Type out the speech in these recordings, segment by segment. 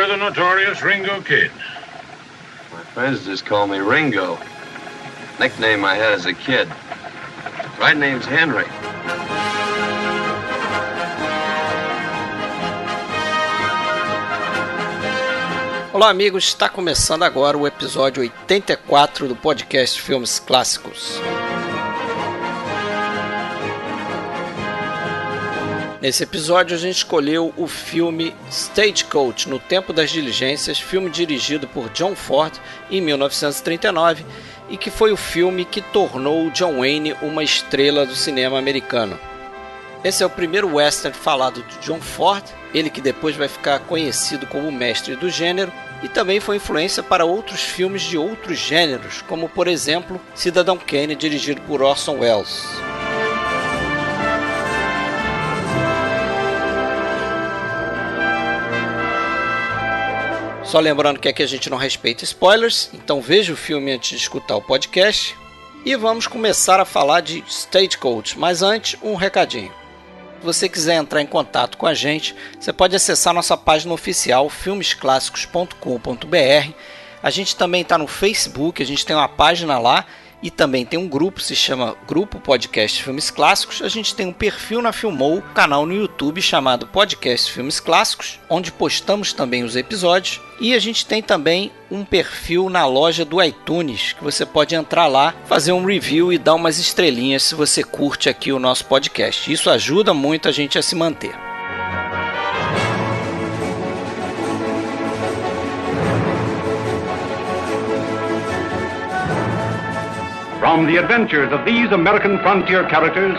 We're the notorious Ringo Kid. My friends just call me Ringo. Nickname I had as a kid. Right name's Henry. Olá amigos, está começando agora o episódio 84 do podcast Filmes Clássicos. Nesse episódio a gente escolheu o filme Stagecoach, No Tempo das Diligências, filme dirigido por John Ford em 1939 e que foi o filme que tornou John Wayne uma estrela do cinema americano. Esse é o primeiro western falado de John Ford, ele que depois vai ficar conhecido como o mestre do gênero, e também foi influência para outros filmes de outros gêneros, como por exemplo Cidadão Kane, dirigido por Orson Welles. Só lembrando que aqui a gente não respeita spoilers, então veja o filme antes de escutar o podcast. E vamos começar a falar de Stagecoach, mas antes um recadinho. Se você quiser entrar em contato com a gente, você pode acessar nossa página oficial filmesclassicos.com.br. A gente também está no Facebook, a gente tem uma página lá e também tem um grupo, se chama Grupo Podcast Filmes Clássicos. A gente tem um perfil na Filmou, canal no YouTube chamado Podcast Filmes Clássicos, onde postamos também os episódios. E a gente tem também um perfil na loja do iTunes, que você pode entrar lá, fazer um review e dar umas estrelinhas se você curte aqui o nosso podcast. Isso ajuda muito a gente a se manter. From the adventures of these American frontier characters,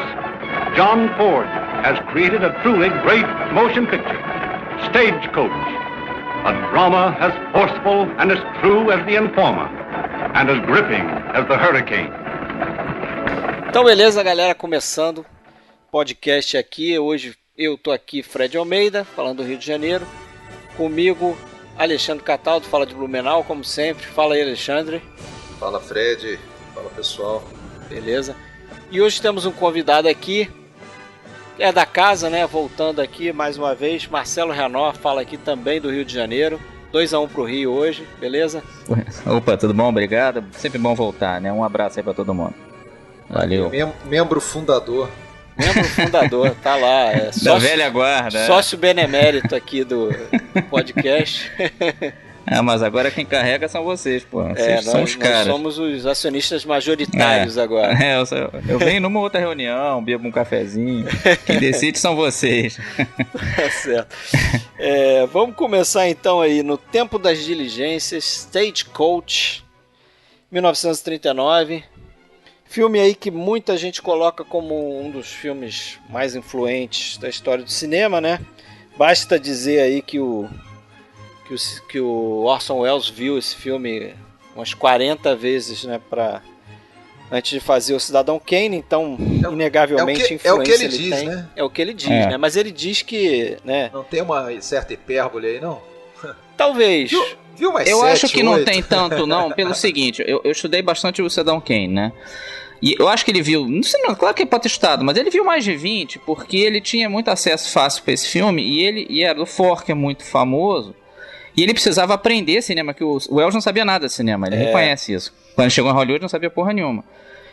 John Ford has created a truly great motion picture, Stagecoach, a drama as forceful and as true as The Informer, and as gripping as The Hurricane. Então beleza, galera, começando o podcast aqui. Hoje eu tô aqui, Fred Almeida, falando do Rio de Janeiro. Comigo, Alexandre Cataldo, fala de Blumenau, como sempre. Fala aí, Alexandre. Fala, Fred. Fala, pessoal. Beleza. E hoje temos um convidado aqui, que é da casa, né? Voltando aqui mais uma vez, Marcelo Renor, fala aqui também do Rio de Janeiro. 2-1 pro Rio hoje, beleza? Opa, tudo bom? Obrigado. Sempre bom voltar, né? Um abraço aí pra todo mundo. Valeu. Membro fundador. Membro fundador, tá lá. É sócio, da velha guarda. Sócio benemérito aqui do podcast. Ah, mas agora quem carrega são vocês, pô. Vocês são os caras. Nós somos os acionistas majoritários agora. Eu venho numa outra reunião, bebo um cafezinho. Quem decide são vocês. Tá certo. Vamos começar então aí no Tempo das Diligências, Stagecoach, 1939. Filme aí que muita gente coloca como um dos filmes mais influentes da história do cinema, né? Basta dizer aí que o Orson Welles viu esse filme umas 40 vezes, né, antes de fazer o Cidadão Kane, então inegavelmente influência é o que ele ele diz, tem. né? É o que ele diz, né? Mas ele diz que, né? Não tem uma certa hipérbole aí, não? Talvez. Viu mais eu 7, acho que 8? não tem tanto, não, pelo seguinte, eu estudei bastante o Cidadão Kane, né? E eu acho que ele viu, não sei, não, claro que é pra ter estudado, mas ele viu mais de 20, porque ele tinha muito acesso fácil pra esse filme, e era do Ford, que é muito famoso. E ele precisava aprender cinema, que o Wells não sabia nada de cinema, ele reconhece isso. Quando chegou em Hollywood não sabia porra nenhuma.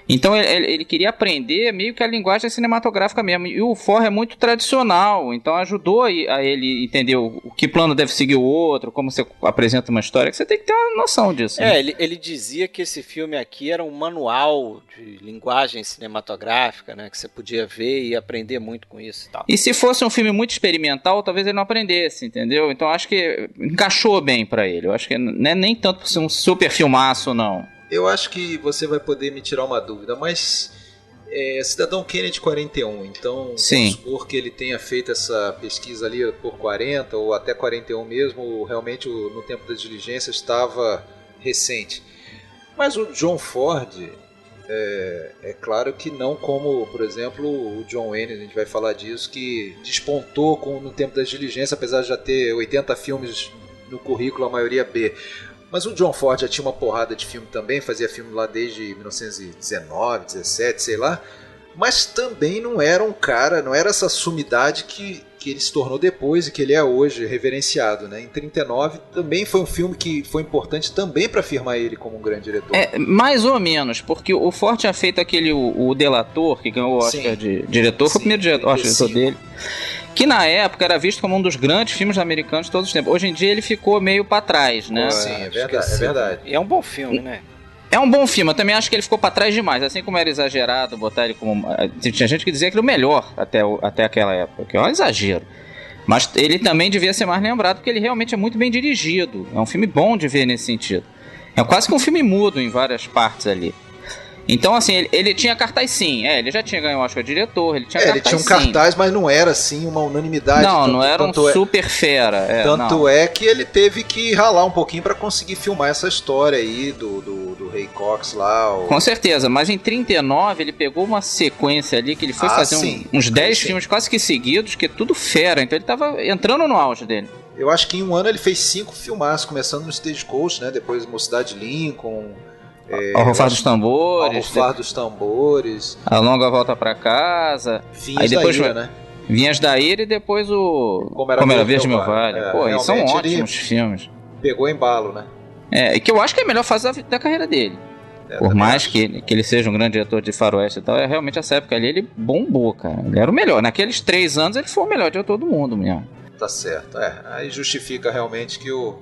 Então ele queria aprender meio que a linguagem cinematográfica mesmo. E o Ford é muito tradicional, então ajudou a ele entender o que plano deve seguir o outro, como você apresenta uma história, que você tem que ter uma noção disso. Né? Ele dizia que esse filme aqui era um manual de linguagem cinematográfica, né, que você podia ver e aprender muito com isso e tal. E se fosse um filme muito experimental, talvez ele não aprendesse, entendeu? Então acho que encaixou bem pra ele. Eu acho que não é nem tanto por ser um super filmaço, não. Eu acho que você vai poder me tirar uma dúvida, mas Cidadão Kane é de 41, então sim, vamos supor que ele tenha feito essa pesquisa ali por 40 ou até 41 mesmo, realmente no Tempo das Diligências estava recente. Mas o John Ford, é claro que não como, por exemplo, o John Wayne, a gente vai falar disso, que despontou no Tempo das Diligências, apesar de já ter 80 filmes no currículo, a maioria B. Mas o John Ford já tinha uma porrada de filme também, fazia filme lá desde 1919, 17, sei lá. Mas também não era um cara, não era essa sumidade que que ele se tornou depois e que ele é hoje reverenciado, né? Em 39 também foi um filme que foi importante também para afirmar ele como um grande diretor. Mais ou menos, porque o Ford tinha feito aquele o Delator, que ganhou o Oscar de diretor, foi o primeiro Oscar dele, que na época era visto como um dos grandes filmes americanos de todos os tempos. Hoje em dia ele ficou meio para trás, né? Sim, é verdade. E é um bom filme, né? É um bom filme, eu também acho que ele ficou pra trás demais. Assim como era exagerado botar ele como... Tinha gente que dizia que era o melhor até aquela época, que é um exagero. Mas ele também devia ser mais lembrado, porque ele realmente é muito bem dirigido. É um filme bom de ver nesse sentido. É quase que um filme mudo em várias partes ali. Então, assim, ele tinha cartaz sim. Ele já tinha ganho o Oscar de diretor, ele tinha cartaz ele tinha um cartaz, mas não era, assim, uma unanimidade. Não era um super fera. Tanto é que ele teve que ralar um pouquinho pra conseguir filmar essa história aí do Ray Cox lá. Com certeza, mas em 39 ele pegou uma sequência ali que ele foi fazer uns 10 filmes quase que seguidos, que é tudo fera. Então ele tava entrando no auge dele. Eu acho que em um ano ele fez 5 filmaços, começando no Stagecoach, né? Depois Mocidade de Lincoln... Ao Rufar dos Tambores. A Longa Volta pra Casa. Vinhas da Ira, né? Vinhas da Ira e depois o Como Era Verde Meu Vale. Pô, são ótimos filmes. Pegou embalo, né? E que eu acho que é a melhor fase da carreira dele. Por mais que ele seja um grande diretor de faroeste e tal, realmente essa época ali ele bombou, cara. Ele era o melhor. Naqueles 3 anos ele foi o melhor diretor do mundo mesmo. Tá certo. Aí justifica realmente que o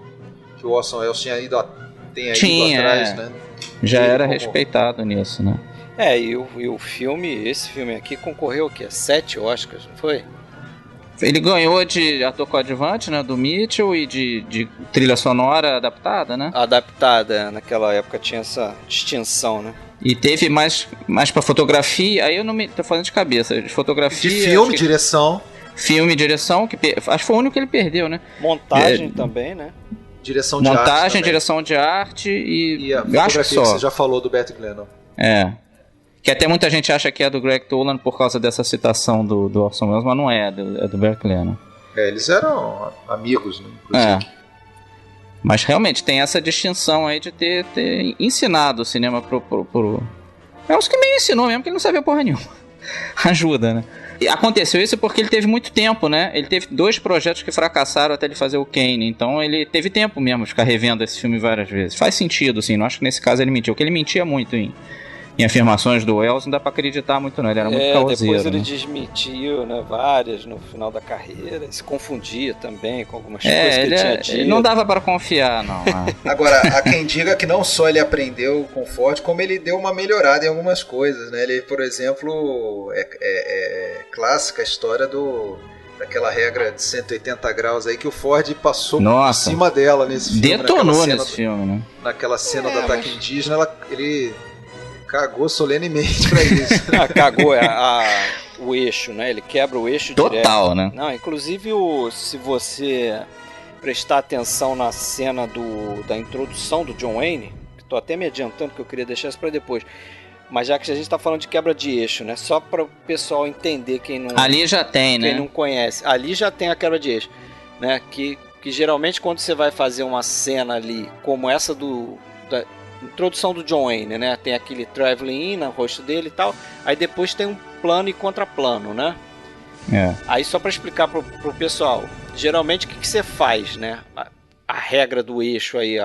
Orson Welles tinha ido atrás, né? Já era respeitado nisso, né? E o filme, esse filme aqui concorreu o quê? 7 Oscars, não foi? Ele ganhou de ator coadjuvante, né? Do Mitchell e de trilha sonora adaptada, né? Adaptada, naquela época tinha essa distinção, né? E teve mais pra fotografia, aí eu não me... tô falando de cabeça, de fotografia... De filme, direção... Filme e direção, acho que foi o único que ele perdeu, né? Montagem também, né? Direção de arte direção de arte e a fotografia que você já falou do Bert Glennon. Que até muita gente acha que é do Greg Toland por causa dessa citação do Orson Welles, mas não é do Bert Glennon. Eles eram amigos, né? Inclusive. Mas realmente tem essa distinção aí de ter ensinado o cinema pro... É os que meio ensinou mesmo, que ele não sabia porra nenhuma. Ajuda, né? E aconteceu isso porque ele teve muito tempo, né? Ele teve 2 projetos que fracassaram até ele fazer o Kane. Então ele teve tempo mesmo de ficar revendo esse filme várias vezes. Faz sentido, sim. Não acho que nesse caso ele mentiu. Porque ele mentia muito em afirmações do Welles, não dá pra acreditar muito, não. Ele era muito caoseiro. Depois ele desmentiu, né? Várias no final da carreira. Se confundia também com algumas coisas que ele tinha dito. Ele não dava pra confiar, não. Agora, há quem diga que não só ele aprendeu com Ford, como ele deu uma melhorada em algumas coisas, né? Ele, por exemplo, é clássica a história daquela regra de 180 graus aí que o Ford passou por cima dela nesse filme. Detonou nesse filme, né? Naquela cena do ataque indígena, ele... cagou solenemente pra isso. Cagou o eixo, né? Ele quebra o eixo total, direto. Né? Não, inclusive se você prestar atenção na cena da introdução do John Wayne, que tô até me adiantando que eu queria deixar isso pra depois, mas já que a gente tá falando de quebra de eixo, né? Só para o pessoal entender quem não... Ali já tem, né? Quem não conhece. Ali já tem a quebra de eixo, né? Que geralmente quando você vai fazer uma cena ali, como essa da introdução do John Wayne, né? Tem aquele traveling in no rosto dele e tal. Aí depois tem um plano e contraplano, né? Aí só para explicar pro pessoal, geralmente o que você faz, né? A regra do eixo aí,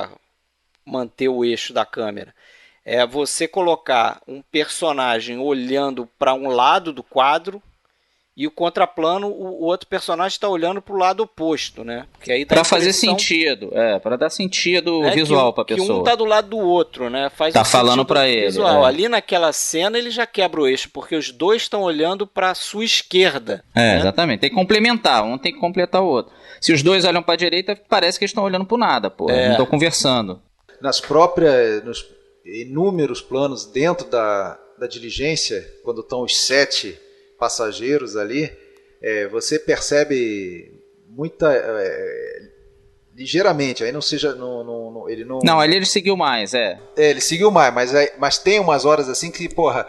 manter o eixo da câmera, é você colocar um personagem olhando para um lado do quadro e o contraplano, o outro personagem está olhando para o lado oposto, né? Para fazer sentido, para dar sentido visual para a pessoa. Que um tá do lado do outro, né? Faz tá falando para ele. Visual. Ali naquela cena ele já quebra o eixo, porque os dois estão olhando para a sua esquerda. Né? Exatamente. Tem que complementar, um tem que completar o outro. Se os dois olham para a direita, parece que eles estão olhando para nada, pô. Não estão conversando. Nos inúmeros planos dentro da diligência, quando estão os 7 passageiros ali, você percebe ligeiramente, aí não seja ele não. Não, ali ele seguiu mais, ele seguiu mais, mas tem umas horas assim que, porra,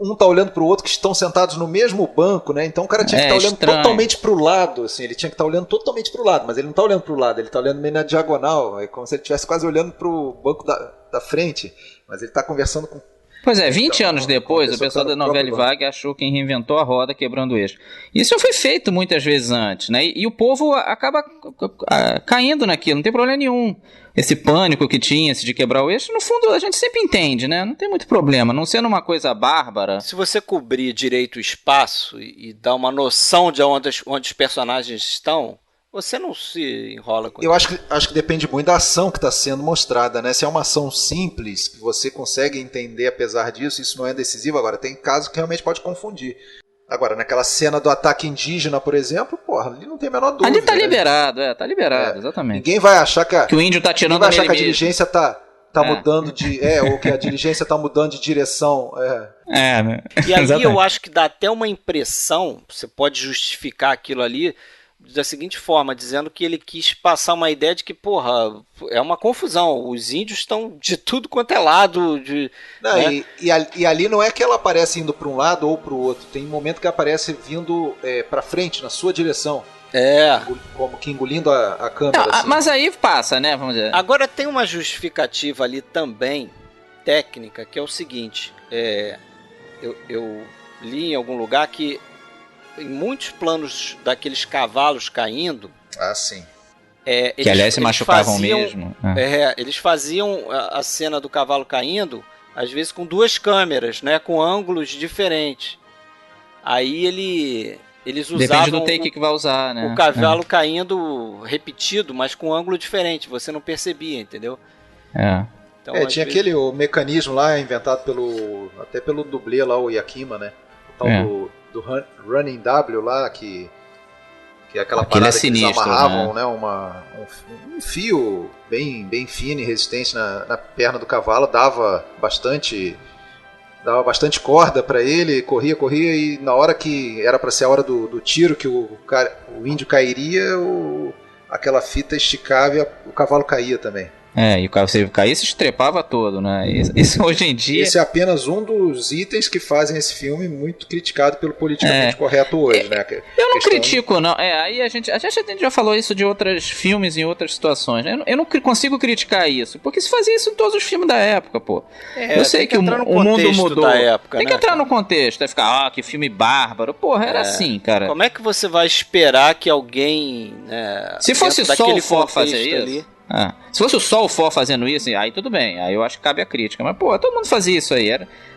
um tá olhando pro outro, que estão sentados no mesmo banco, né? Então o cara tinha que estar olhando totalmente pro lado, assim, ele tinha que estar olhando totalmente pro lado, mas ele não tá olhando pro lado, ele tá olhando meio na diagonal, é como se ele estivesse quase olhando pro banco da frente, mas ele tá conversando com... Pois é, 20 anos depois, o aconteceu pessoal pelo da Novelle próprio Vague achou que reinventou a roda quebrando o eixo. Isso foi feito muitas vezes antes, né? E o povo acaba caindo naquilo, não tem problema nenhum. Esse pânico que tinha de quebrar o eixo, no fundo a gente sempre entende, né? Não tem muito problema, não sendo uma coisa bárbara. Se você cobrir direito o espaço e dar uma noção de onde os personagens estão, você não se enrola com Eu acho que depende muito da ação que está sendo mostrada, né? Se é uma ação simples, que você consegue entender apesar disso, isso não é decisivo. Agora, tem casos que realmente pode confundir. Agora, naquela cena do ataque indígena, por exemplo, porra, ali não tem a menor dúvida. Ali tá né? liberado, tá liberado, exatamente. Ninguém vai achar que o índio tá tirando ninguém vai achar que a mesmo. diligência tá mudando de... ou que a diligência tá mudando de direção. Né? E ali Exatamente. eu acho que dá até uma impressão, você pode justificar aquilo ali da seguinte forma, dizendo que ele quis passar uma ideia de que, porra, é uma confusão, os índios estão de tudo quanto é lado. Não, né? e ali não é que ela aparece indo para um lado ou para o outro, tem um momento que aparece vindo para frente, na sua direção. Como que engolindo a câmera. Não, assim. mas aí passa, né? Vamos dizer. Agora tem uma justificativa ali também, técnica, que é o seguinte, eu li em algum lugar que em muitos planos daqueles cavalos caindo... Ah, sim. Que aliás se machucavam mesmo. Eles faziam a cena do cavalo caindo, às vezes com duas câmeras, né, com ângulos diferentes. Aí eles usavam... Depende do take que vai usar, né? O cavalo caindo repetido, mas com ângulo diferente, você não percebia, entendeu? Então, tinha o mecanismo lá inventado até pelo dublê lá, o Yakima, né? O tal do Running W lá, que é aquela parada sinistro, que eles amarravam, né? Um fio bem fino e resistente na perna do cavalo, dava bastante corda para ele, corria e na hora que era para ser a hora do tiro, que o índio cairia, aquela fita esticava e o cavalo caía também. E o cavalo, se caía, se estrepava todo, né? Isso hoje em dia... Esse é apenas um dos itens que fazem esse filme muito criticado pelo politicamente correto hoje, né? Eu não critico, não. Aí a gente já falou isso de outros filmes em outras situações. Eu não consigo criticar isso, porque se fazia isso em todos os filmes da época, pô. Eu sei que o mundo mudou. Da época, tem que entrar no contexto. Aí ficar, que filme bárbaro. Porra, era assim, cara. Como é que você vai esperar que alguém... se fosse só o For fazer isso... Ali, se fosse o Sol For fazendo isso, aí tudo bem, aí eu acho que cabe a crítica. Mas, pô, todo mundo fazia isso aí.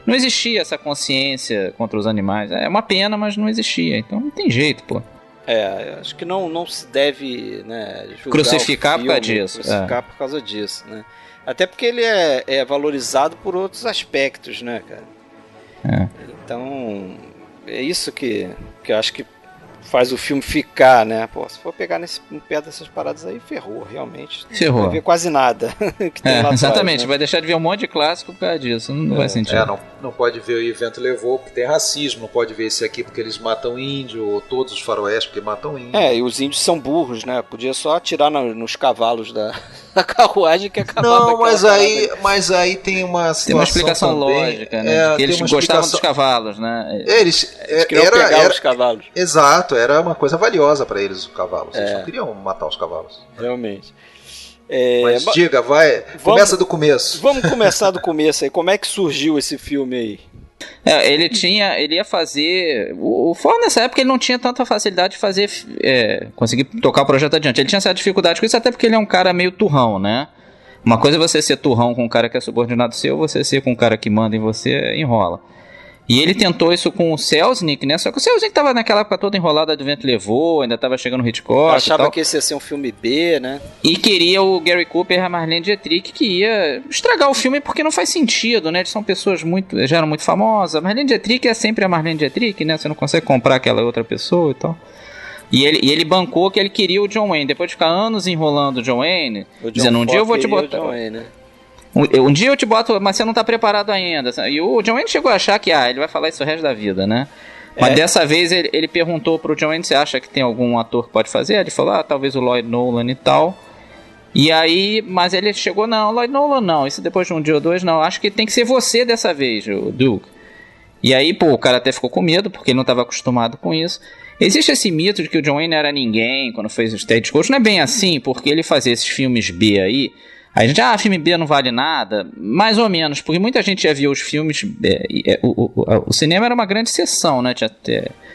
Não existia essa consciência contra os animais. É uma pena, mas não existia. Então não tem jeito, pô. Acho que não se deve, né, crucificar por causa disso. Crucificar por causa disso, né? Até porque ele é valorizado por outros aspectos, né, cara? Então, é isso que eu acho que faz o filme ficar, né? Pô, se for pegar no pé dessas paradas aí, ferrou, realmente. Ferrou. Não vai ver quase nada. Que tem lá exatamente, atrás, né? Vai deixar de ver um monte de clássico por causa disso. Não faz sentido. Não pode ver o Evento Levou porque tem racismo, não pode ver esse aqui porque eles matam índio, ou todos os faroeste porque matam índio. E os índios são burros, né? Podia só atirar nos cavalos da carruagem que acabava. Não, mas aí tem uma situação. Tem uma explicação também, lógica, né? Que eles gostavam dos cavalos, né? Eles queriam pegar os cavalos. Exato, era uma coisa valiosa para eles, os cavalos. Eles não queriam matar os cavalos. Realmente. Mas diga, começa do começo. Vamos começar do começo aí. Como é que surgiu esse filme aí? Ele ia fazer... O Ford nessa época ele não tinha tanta facilidade de fazer... conseguir tocar o projeto adiante. Ele tinha essa dificuldade com isso, até porque ele é um cara meio turrão, né? Uma coisa é você ser turrão com um cara que é subordinado seu, você ser com um cara que manda em você, enrola. E ele tentou isso com o Selznick, né? Só que o Selznick tava naquela época toda enrolada do Vento Levou, ainda tava chegando o Hitchcock. Achava que esse ia ser um filme B, né? E queria o Gary Cooper e a Marlene Dietrich, que ia estragar o filme porque não faz sentido, né? Eles são pessoas já eram muito famosas. A Marlene Dietrich é sempre a Marlene Dietrich, né? Você não consegue comprar aquela outra pessoa e tal. E ele bancou que ele queria o John Wayne. Depois de ficar anos enrolando o John Wayne, dizendo, um dia eu vou te botar... Um dia eu te boto, mas você não tá preparado ainda. E o John Wayne chegou a achar que ele vai falar isso o resto da vida, né? Mas dessa vez ele perguntou pro John Wayne, você acha que tem algum ator que pode fazer? Ele falou, talvez o Lloyd Nolan e tal. E aí, mas ele chegou, não, Lloyd Nolan não, isso depois de um dia ou dois, não, acho que tem que ser você dessa vez, o Duke. E aí, o cara até ficou com medo, porque ele não estava acostumado com isso. Existe esse mito de que o John Wayne era ninguém quando fez o Stagecoach. Não é bem assim, porque ele fazia esses filmes B aí. Aí a gente, filme B não vale nada, mais ou menos, porque muita gente já viu os filmes, o cinema era uma grande sessão, né, tinha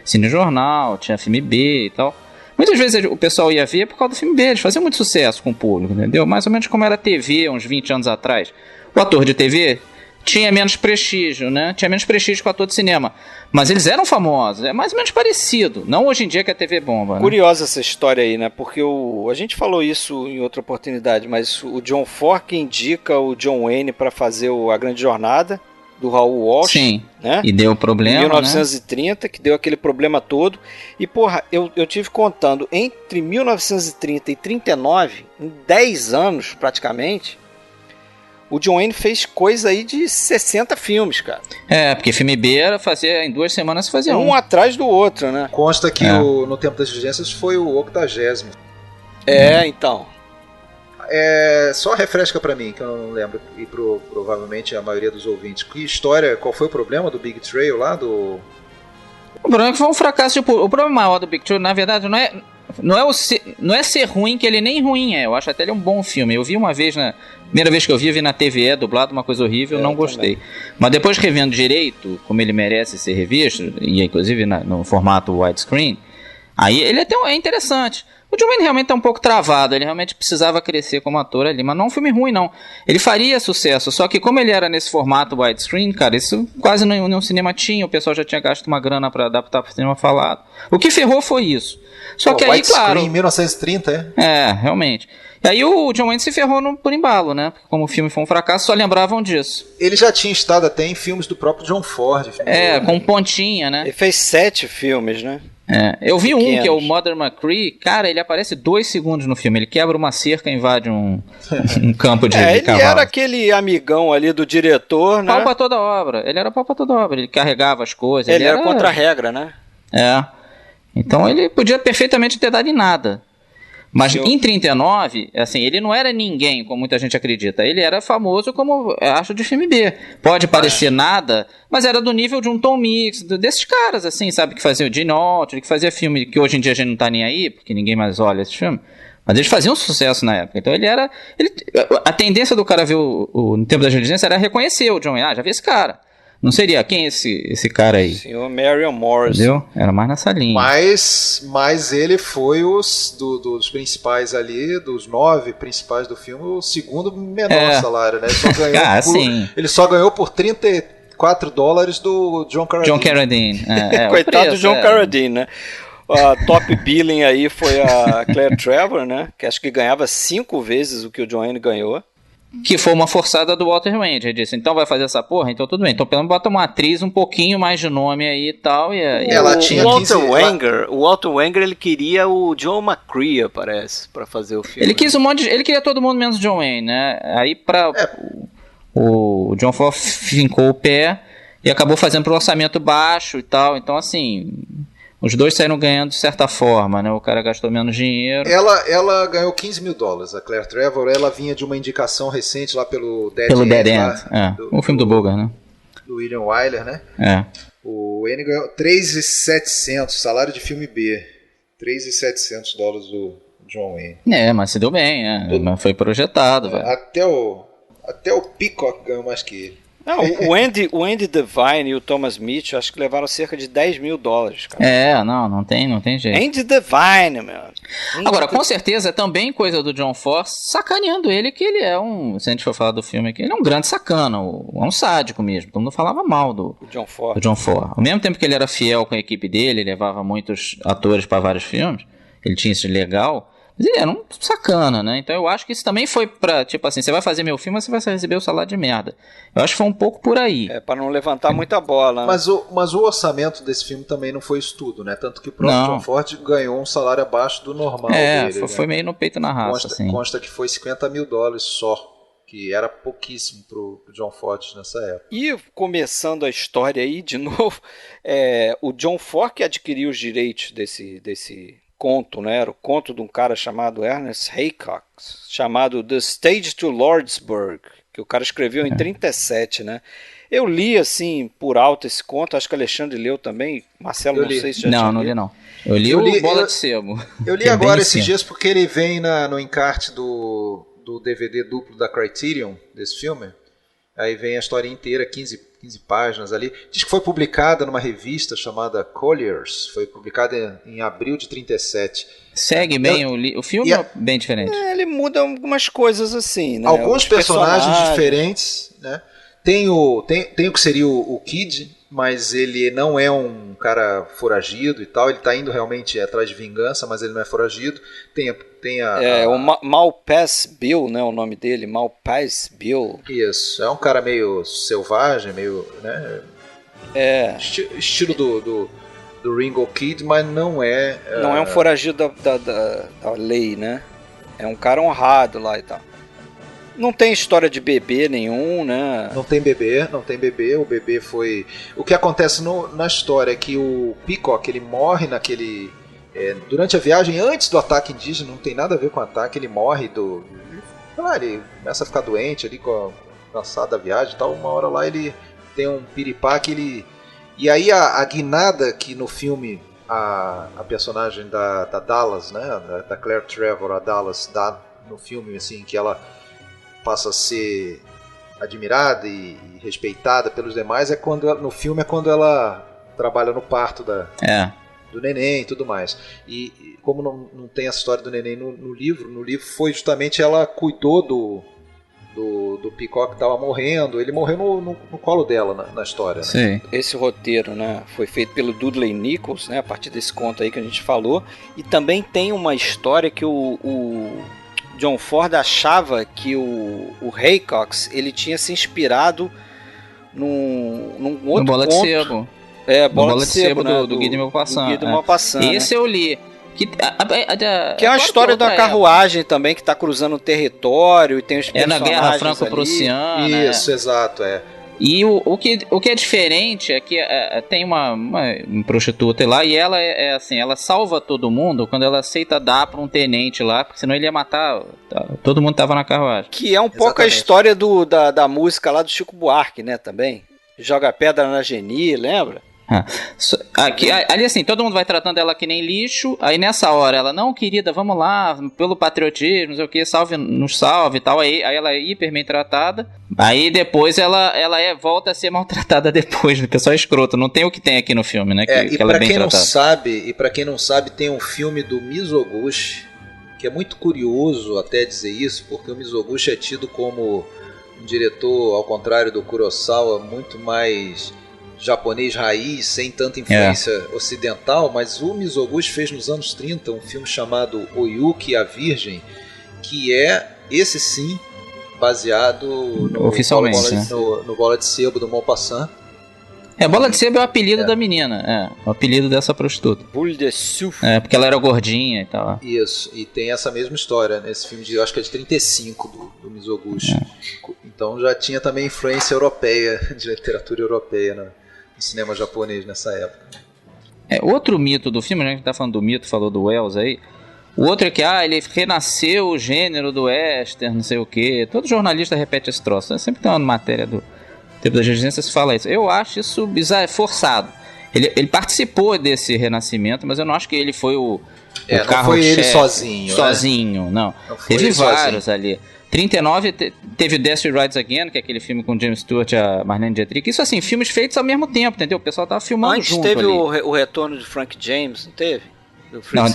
cinejornal, tinha filme B e tal. Muitas vezes o pessoal ia ver por causa do filme B, eles faziam muito sucesso com o público, entendeu? Mais ou menos como era a TV uns 20 anos atrás. O ator de TV tinha menos prestígio, né? Tinha menos prestígio que o ator de cinema. Mas eles eram famosos, é mais ou menos parecido. Não hoje em dia que a TV bomba, né? Curiosa essa história aí, né? Porque a gente falou isso em outra oportunidade, mas o John Ford que indica o John Wayne para fazer A Grande Jornada, do Raoul Walsh. Sim, né? E deu problema, em 1930, né? Que deu aquele problema todo. E, porra, eu tive contando, entre 1930 e 39, em 10 anos praticamente, o John Wayne fez coisa aí de 60 filmes, cara. Porque filme B era fazer, em 2 semanas você fazia um atrás do outro, né? Consta que no Tempo das Diligências foi o 80º. Então. Só refresca pra mim, que eu não lembro, e provavelmente a maioria dos ouvintes. Que história, qual foi o problema do Big Trail lá? O problema é que foi um fracasso. O problema maior do Big Trail, na verdade, não é ser ruim, que ele nem ruim é. Eu acho até ele um bom filme. Eu vi uma vez, primeira vez que eu vi na TVE, dublado, uma coisa horrível, não gostei. Também. Mas depois revendo direito, como ele merece ser revisto, e inclusive no formato widescreen, aí ele até é interessante. O John Wayne realmente tá um pouco travado, ele realmente precisava crescer como ator ali, mas não é um filme ruim não. Ele faria sucesso, só que como ele era nesse formato widescreen, cara, isso quase nenhum cinema tinha, o pessoal já tinha gasto uma grana para adaptar pro cinema falado. O que ferrou foi isso. Só que aí, claro... em 1930, realmente. E aí o John Wayne se ferrou por embalo, né? Porque como o filme foi um fracasso, só lembravam disso. Ele já tinha estado até em filmes do próprio John Ford. Com pontinha, né? Ele fez 7 filmes, né? Eu vi um, que é o Mother McCree. Cara, ele aparece 2 segundos no filme. Ele quebra uma cerca e invade um campo de ele cavalo. era aquele amigão ali do diretor, né? Pau pra toda obra. Ele era pau pra toda obra. Ele carregava as coisas. Ele era contra a regra, né? Então ele podia perfeitamente ter dado em nada. Mas em 39, assim, ele não era ninguém, como muita gente acredita. Ele era famoso como acho de filme B. Pode parecer nada, mas era do nível de um Tom Mix, desses caras, assim, sabe? Que fazia o Gene Autry, que fazia filme que hoje em dia a gente não tá nem aí, porque ninguém mais olha esse filme. Mas eles faziam sucesso na época. Então a tendência do cara ver no Tempo da Diligência era reconhecer o John Wayne. Já vi esse cara. Não seria quem é esse cara aí? Senhor Marion Morris. Entendeu? Era mais nessa linha. Mas ele foi dos principais ali, dos 9 principais do filme, o segundo menor salário, né? Ele só ganhou por $34 do John Carradine. John Carradine. Coitado do John Carradine, né? A top billing aí foi a Claire Trevor, né? Que acho que ganhava 5 vezes o que o John Wayne ganhou. Que foi uma forçada do Walter Wayne. Ele disse, então vai fazer essa porra? Então tudo bem. Então pelo menos bota uma atriz um pouquinho mais de nome aí e tal. Ela tinha o Walter Wanger, ele queria o John McCrea, parece, pra fazer o filme. Ele quis ele queria todo mundo menos John Wayne, né? Aí o John Ford fincou o pé e acabou fazendo pro orçamento baixo e tal. Então assim... Os dois saíram ganhando de certa forma, né? O cara gastou menos dinheiro. Ela ganhou $15 mil, a Claire Trevor. Ela vinha de uma indicação recente lá pelo Dead End. O filme do Bogart, né? Do William Wyler, né? O Wayne ganhou $3.700, salário de filme B. $3.700 do John Wayne. Mas se deu bem, mas foi projetado, velho. Até o Peacock ganhou mais que ele. Não, o Andy Devine e o Thomas Mitchell acho que levaram cerca de $10 mil, cara. Não tem jeito. Andy Devine, meu. Agora, com certeza é também coisa do John Ford sacaneando ele, que ele é se a gente for falar do filme aqui, ele é um grande sacana, é um sádico mesmo. Todo mundo falava mal do John Ford. Ao mesmo tempo que ele era fiel com a equipe dele, ele levava muitos atores para vários filmes, ele tinha isso de legal. Mas ele era um sacana, né? Então eu acho que isso também foi pra, tipo assim, você vai fazer meu filme, mas você vai receber o salário de merda. Eu acho que foi um pouco por aí. Pra não levantar muita bola, né? Mas o orçamento desse filme também não foi isso tudo, né? Tanto que o próprio John Ford ganhou um salário abaixo do normal dele. Foi meio no peito na raça, consta que foi $50 mil só, que era pouquíssimo pro John Ford nessa época. E começando a história aí, de novo, o John Ford que adquiriu os direitos desse conto, né? Era o conto de um cara chamado Ernest Haycock, chamado The Stage to Lordsburg, que o cara escreveu em 37, né? Eu li, assim, por alto esse conto, acho que o Alexandre leu também. Marcelo, não sei se já tinha Não li não. Eu li o Bola de Sebo. Eu li agora esses dias porque ele vem no encarte do do DVD duplo da Criterion, desse filme. Aí vem a história inteira, 15 páginas ali. Diz que foi publicada numa revista chamada Collier's. Foi publicada em abril de 37. Segue bem o filme ou bem diferente? Ele muda algumas coisas assim, né? Alguns personagens diferentes, né? Tem o que seria o Kid, mas ele não é um cara foragido e tal. Ele está indo realmente atrás de vingança, mas ele não é foragido. O Malpass Bill, né? O nome dele, Malpass Bill. Isso, é um cara meio selvagem, meio, né? Estilo do Ringo Kid, mas não é... Não é um foragido da lei, né? É um cara honrado lá e tal. Não tem história de bebê nenhum, né? Não tem bebê. O bebê foi... O que acontece na história é que o Peacock, ele morre naquele... durante a viagem, antes do ataque indígena, não tem nada a ver com o ataque, ele morre ele começa a ficar doente ali, cansado da viagem e tal. Uma hora lá ele tem um piripaque, E aí a guinada que no filme a personagem da Dallas, né? Da Claire Trevor, a Dallas, dá no filme, assim, que ela passa a ser admirada e respeitada pelos demais, no filme é quando ela trabalha no parto do neném e tudo mais. E como não tem essa história do neném no livro foi justamente ela cuidou do Peacock que estava morrendo. Ele morreu no colo dela na história, né? Sim. Esse roteiro, né, foi feito pelo Dudley Nichols, né, a partir desse conto aí que a gente falou. E também tem uma história que o John Ford achava que o Haycox, ele tinha se inspirado num outro Bola conto. De Sebo. Bola de Sebo, né, do Guy de Maupassant. Esse né? eu li. Que é uma história da carruagem também, que está cruzando o território e tem os personagens na Guerra Franco-Prussiana. Isso, exato, E o que é diferente é que tem uma prostituta lá e ela assim, ela salva todo mundo quando ela aceita dar para um tenente lá, porque senão ele ia matar todo mundo tava na carruagem. Que é um pouco a história da música lá do Chico Buarque, né, também. Joga pedra na Geni, lembra? Ali assim, todo mundo vai tratando ela que nem lixo. Aí nessa hora ela, não, querida, vamos lá, pelo patriotismo, não sei o que, nos salve e tal. Aí ela é hiper bem tratada. Aí depois ela volta a ser maltratada depois. O pessoal é escroto, não tem o que tem aqui no filme, né? Que ela é bem tratada. E pra quem não sabe, tem um filme do Mizoguchi, que é muito curioso até dizer isso, porque o Mizoguchi é tido como um diretor, ao contrário do Kurosawa, muito mais japonês raiz, sem tanta influência ocidental, mas o Mizoguchi fez nos anos 30 um filme chamado Oyuki, a Virgem, que é, esse sim, baseado oficialmente, no Bola de Sebo do Maupassant. Bola de Sebo é o apelido da menina, o apelido dessa prostituta. Boule de Souf. Porque ela era gordinha e tal. Isso, e tem essa mesma história nesse filme, eu acho que é de 35 do Mizoguchi. Então já tinha também influência europeia, de literatura europeia, né? No cinema japonês nessa época. Outro mito do filme, a gente tá falando do mito, falou do Wells aí. O outro é que ele renasceu o gênero do western, não sei o que. Todo jornalista repete esse troço, né? Sempre tem uma matéria do Tempo das Resistências que fala isso. Eu acho isso bizarro, forçado. Ele participou desse renascimento, mas eu não acho que ele foi o carro-chefe. Não foi ele sozinho. Sozinho, não. Teve vários ali. 39 teve Death Rides Again, que é aquele filme com James Stewart e a Marlene Dietrich. Isso assim, filmes feitos ao mesmo tempo, entendeu? O pessoal tava filmando junto. Antes teve ali. o retorno de Frank James, não teve? Não,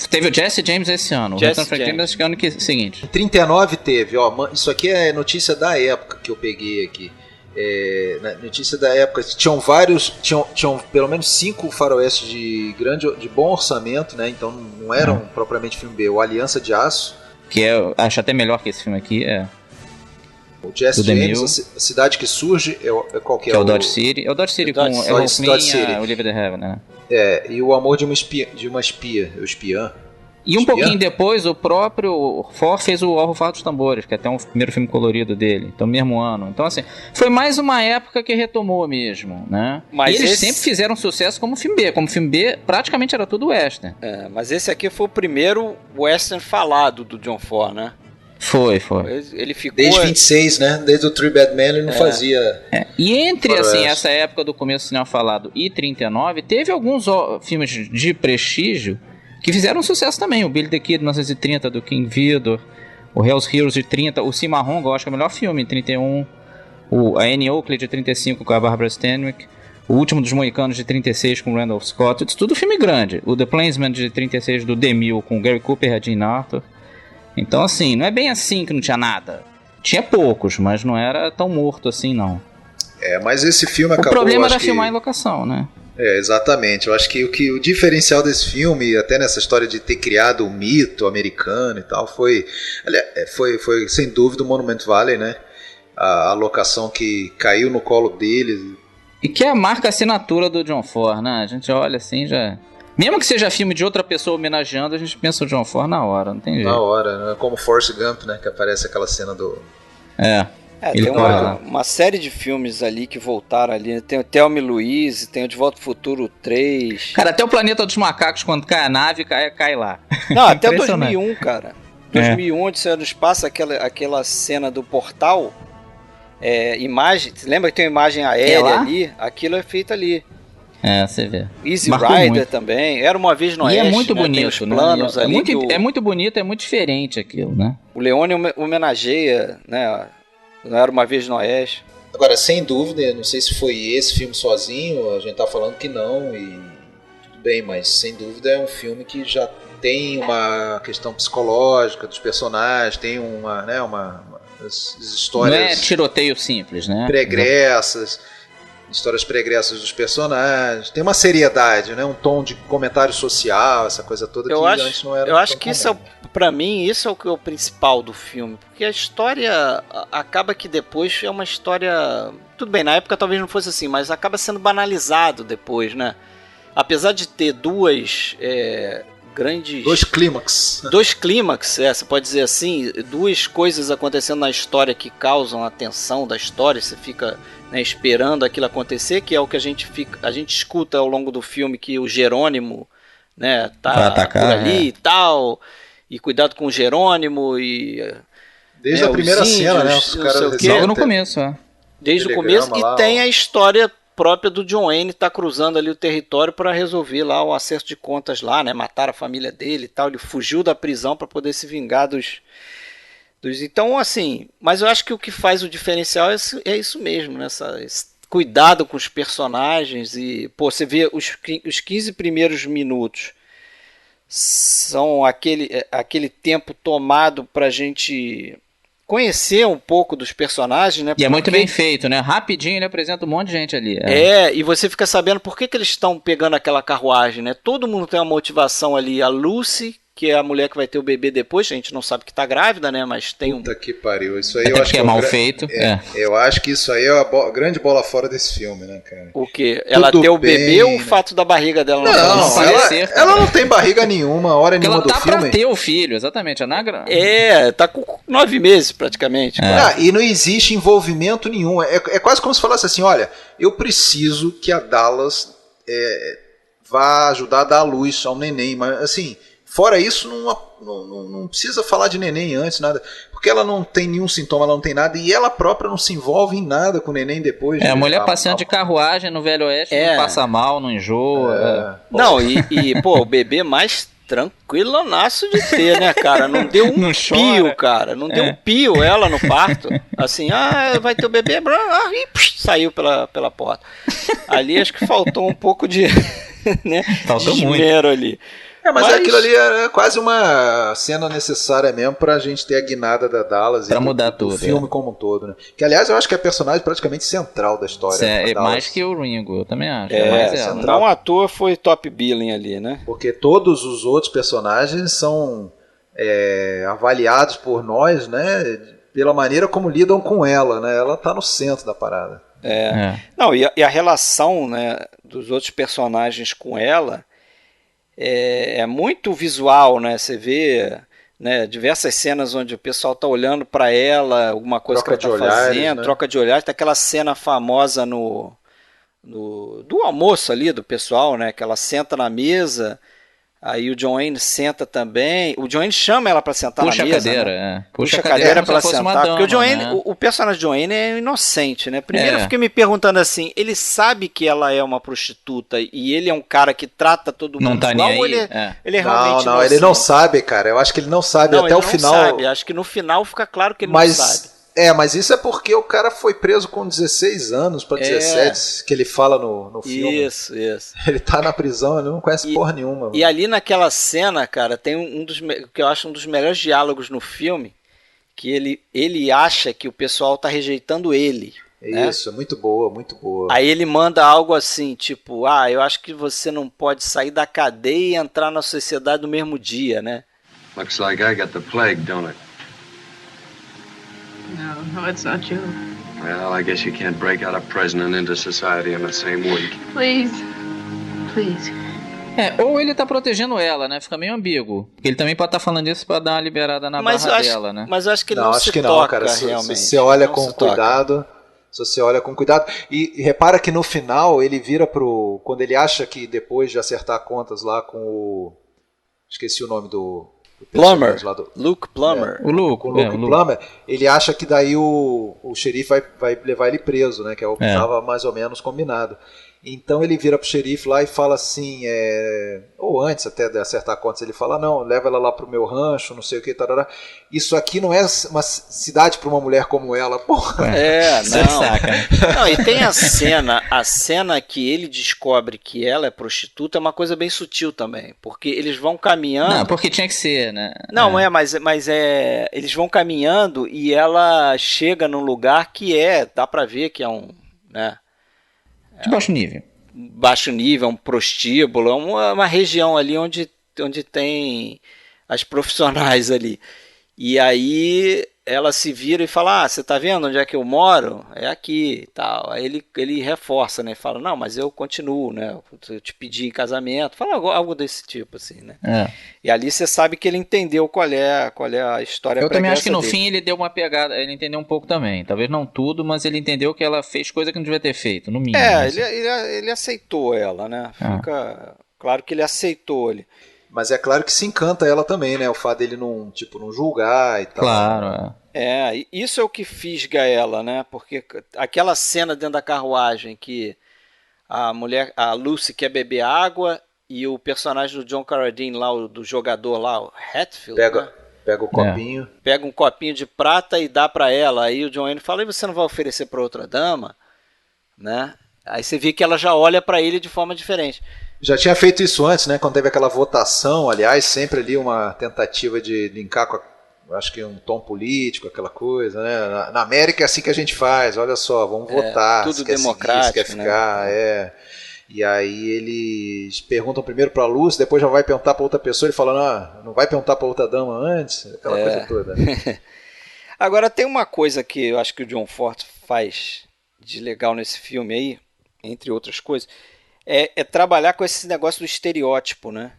teve o Jesse James esse ano. O retorno de Frank James acho que é o ano seguinte. Em 39 teve, isso aqui é notícia da época que eu peguei aqui. Notícia da época, tinham pelo menos 5 faroestes de bom orçamento, né? Então não eram propriamente filme B. O Aliança de Aço, que acho até melhor que esse filme aqui, o Jesse James, a Cidade que Surge, qual que é? Que é o Dodge City. É o Dodge City com o Olivia de Havilland, né? E o Amor de uma Espia, o Espiã. E um pouquinho depois, o próprio Ford fez o Ao Rufar dos Tambores, que é até um primeiro filme colorido dele, então mesmo ano. Então assim, foi mais uma época que retomou mesmo, né? Mas e eles sempre fizeram sucesso como filme B. Como filme B, praticamente era tudo western. Mas esse aqui foi o primeiro western falado do John Ford, né? Foi. Ele ficou... Desde 26, né? Desde o Three Bad Men ele não fazia... E entre, assim, essa época do começo do cinema falado e 39, teve alguns filmes de prestígio que fizeram sucesso também. O Billy the Kid, 1930, do King Vidor. o Hell's Heroes de 30, o Cimarron, eu acho que é o melhor filme, em 31, a Annie Oakley de 35 com a Barbara Stanwyck, o Último dos Moicanos de 36 com o Randolph Scott, isso tudo filme grande. O The Plainsman de 36 do DeMille com o Gary Cooper e a Jean Arthur. Então assim, não é bem assim que não tinha nada. Tinha poucos, mas não era tão morto assim não. Mas esse filme acabou... O problema era filmar em locação, né? Exatamente. Eu acho que o diferencial desse filme, até nessa história de ter criado o mito americano e tal, foi sem dúvida o Monument Valley, né? A locação que caiu no colo dele. E que é a marca assinatura do John Ford, né? A gente olha assim já... Mesmo que seja filme de outra pessoa homenageando, a gente pensa o John Ford na hora, não tem jeito. Na hora, né? Como Forrest Gump, né? Que aparece aquela cena do... Tem uma série de filmes ali que voltaram ali. Tem o Thelma e Louise, tem o De Volta ao Futuro 3. Cara, até o Planeta dos Macacos, quando cai a nave, cai lá. Não, até 2001, cara. 2001, Odisseia no Espaço, aquela cena do portal, imagem, lembra que tem uma imagem aérea ali? Aquilo é feito ali. Você vê. Easy Marcou Rider muito. Também. Era uma vez no Oeste. E é muito né? bonito, tem os né? planos ali É muito bonito, é muito diferente aquilo, né? O Leone homenageia, né? Não Era Uma Vez no Oeste. Agora, sem dúvida, não sei se foi esse filme sozinho, a gente tá falando que não, e tudo bem, mas sem dúvida é um filme que já tem uma questão psicológica dos personagens, tem as histórias... Não é tiroteio simples, né? Pregressas, histórias pregressas dos personagens, tem uma seriedade, né? Um tom de comentário social, essa coisa toda que antes não era. Eu acho que isso pra mim, isso é o principal do filme, porque a história acaba que depois é uma história, tudo bem, na época talvez não fosse assim, mas acaba sendo banalizado depois, né? Apesar de ter dois clímax, você pode dizer assim, duas coisas acontecendo na história que causam a tensão da história, você fica, né, esperando aquilo acontecer, que é o que a gente escuta ao longo do filme, que o Jerônimo, né, tá atacar, por ali e tal, e cuidado com o Jerônimo e desde a primeira índios, cena, né, os caras logo no começo, desde o começo, e tem a história própria do John Wayne tá cruzando ali o território para resolver lá o acerto de contas lá, né? Matar a família dele e tal. Ele fugiu da prisão para poder se vingar dos... Então, assim... Mas eu acho que o que faz o diferencial é isso mesmo, né? Esse cuidado com os personagens e... Pô, você vê os 15 primeiros minutos são aquele tempo tomado pra gente... conhecer um pouco dos personagens, né? E é muito bem feito, né? Rapidinho ele apresenta um monte de gente ali. E você fica sabendo por que eles estão pegando aquela carruagem, né? Todo mundo tem uma motivação ali. A Lucy, que é a mulher que vai ter o bebê depois, a gente não sabe que tá grávida, né? Mas tem Puta que pariu, isso aí eu acho que é mal feito. Eu acho que isso aí é a grande bola fora desse filme, né, cara? O quê? Ela ter o bebê ou o fato da barriga dela não ela não tem barriga nenhuma, hora nenhuma do filme. Ela tá pra ter o filho, exatamente. A Nagra... tá com 9 meses praticamente. E não existe envolvimento nenhum. É quase como se falasse assim, olha, eu preciso que a Dallas vá ajudar a dar a luz ao neném, mas assim... Fora isso, não precisa falar de neném antes, nada. Porque ela não tem nenhum sintoma, ela não tem nada. E ela própria não se envolve em nada com o neném depois. A mulher passeando de carruagem no Velho Oeste, não passa mal, não enjoa. Não, pô, o bebê mais tranquilonaço de ter, né, cara? Não deu um pio, cara. Não deu um pio ela no parto. Assim, vai ter o bebê, e saiu pela porta. Ali acho que faltou um pouco de... né, faltou de muito ali. Mas aquilo ali é quase uma cena necessária mesmo pra gente ter a guinada da Dallas pra mudar tudo, do filme como um todo, né? Que aliás eu acho que é a personagem praticamente central da história. É mais que o Ringo, eu também acho. Não à toa foi top billing ali, né? Porque todos os outros personagens são avaliados por nós, né? Pela maneira como lidam com ela, né? Ela tá no centro da parada. Não, e a relação, né, dos outros personagens com ela é muito visual, né? Você vê, né, diversas cenas onde o pessoal tá olhando para ela, alguma coisa troca que ela tá fazendo, né? Troca de olhares. Tem aquela cena famosa do almoço ali do pessoal, né? Que ela senta na mesa, Aí o John Wayne senta também. O John Wayne chama ela pra sentar Puxa na mesa. a cadeira, né? Puxa a cadeira como pra ela se fosse sentar. uma dama, porque o John Wayne, né? o personagem de John Wayne é inocente, né? Primeiro eu fiquei me perguntando assim, ele sabe que ela é uma prostituta e ele é um cara que trata todo mundo Não tá igual, nem ou aí? ele é realmente Não, ele não sabe, cara. Eu acho que ele não sabe não, até ele o não final. Sabe. Acho que no final fica claro que ele não sabe. Mas isso é porque o cara foi preso com 16 anos pra 17, que ele fala no filme. Isso. Ele tá na prisão, ele não conhece porra nenhuma. E ali naquela cena, cara, tem um dos que eu acho um dos melhores diálogos no filme, que ele acha que o pessoal tá rejeitando ele. Isso, é muito boa, muito boa. Aí ele manda algo assim, tipo, eu acho que você não pode sair da cadeia e entrar na sociedade no mesmo dia, né? Looks like I got the plague, don't it? No, it's not you. Well, I guess you can't break out of prison and into society in the same week. Please. Ou ele tá protegendo ela, né? Fica meio ambíguo. Porque ele também pode estar falando isso pra dar uma liberada na barra dela, né? Mas eu acho que ele não não acho se que toca, não, cara. realmente. Se você olha não com cuidado... Se você olha com cuidado. E repara que no final ele vira pro... Quando ele acha que depois de acertar contas lá com o... Esqueci o nome do Plummer. Lá do, Luke Plummer. Com o Luke Plummer. Ele acha que daí o xerife vai levar ele preso, né? Que é o que estava mais ou menos combinado. Então ele vira pro xerife lá e fala assim, ou antes até de acertar contas, ele fala, não, leva ela lá pro meu rancho, não sei o que, tarará. Isso aqui não é uma cidade para uma mulher como ela, porra. Não. Não, e tem a cena que ele descobre que ela é prostituta, é uma coisa bem sutil também, porque eles vão caminhando... Não, porque tinha que ser, né? Não, mas eles vão caminhando e ela chega num lugar que dá pra ver que é um, né? De baixo nível. Baixo nível, um prostíbulo, uma região ali onde tem as profissionais ali. E aí ela se vira e fala, você tá vendo onde é que eu moro? É aqui e tal. Aí ele reforça, né? Fala, não, mas eu continuo, né? Eu te pedi em casamento. Fala algo desse tipo, assim, né? E ali você sabe que ele entendeu qual é a história. Eu também acho que no fim ele deu uma pegada, ele entendeu um pouco também. Talvez não tudo, mas ele entendeu que ela fez coisa que não devia ter feito, no mínimo. Assim. Ele aceitou ela, né? Fica claro que ele aceitou ele. Mas é claro que se encanta ela também, né? O fato dele não julgar e tal. Claro, isso é o que fisga ela, né? Porque aquela cena dentro da carruagem que a Lucy quer beber água e o personagem do John Carradine lá, do jogador lá, o Hatfield, pega o copinho. Pega um copinho de prata e dá pra ela. Aí o John Wayne fala, e você não vai oferecer pra outra dama? Né? Aí você vê que ela já olha pra ele de forma diferente. Já tinha feito isso antes, né? Quando teve aquela votação, aliás, sempre ali uma tentativa de linkar com, acho que um tom político, aquela coisa, né? Na América é assim que a gente faz, olha só, vamos votar. Tudo democrático, quer ficar, né? E aí eles perguntam primeiro pra Lúcia, depois já vai perguntar pra outra pessoa, ele fala, não vai perguntar pra outra dama antes, aquela coisa toda. Agora tem uma coisa que eu acho que o John Ford faz de legal nesse filme aí, entre outras coisas, é trabalhar com esse negócio do estereótipo, né?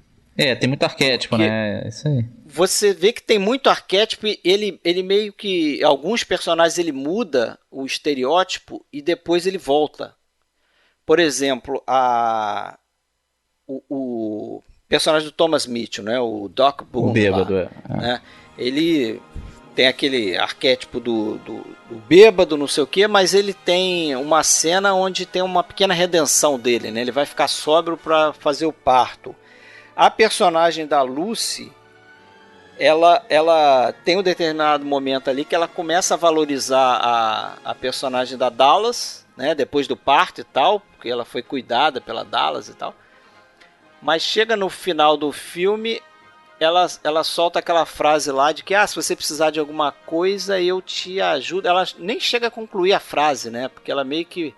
Tem muito arquétipo, né? Isso aí. Você vê que tem muito arquétipo e ele meio que... Alguns personagens ele muda o estereótipo e depois ele volta. Por exemplo, o personagem do Thomas Mitchell, né? O Doc Boone. O bêbado, né? Ele tem aquele arquétipo do bêbado, não sei o quê, mas ele tem uma cena onde tem uma pequena redenção dele, né? Ele vai ficar sóbrio para fazer o parto. A personagem da Lucy, ela tem um determinado momento ali que ela começa a valorizar a personagem da Dallas, né? Depois do parto e tal, porque ela foi cuidada pela Dallas e tal. Mas chega no final do filme, ela solta aquela frase lá de que se você precisar de alguma coisa, eu te ajudo. Ela nem chega a concluir a frase, né? Porque ela meio que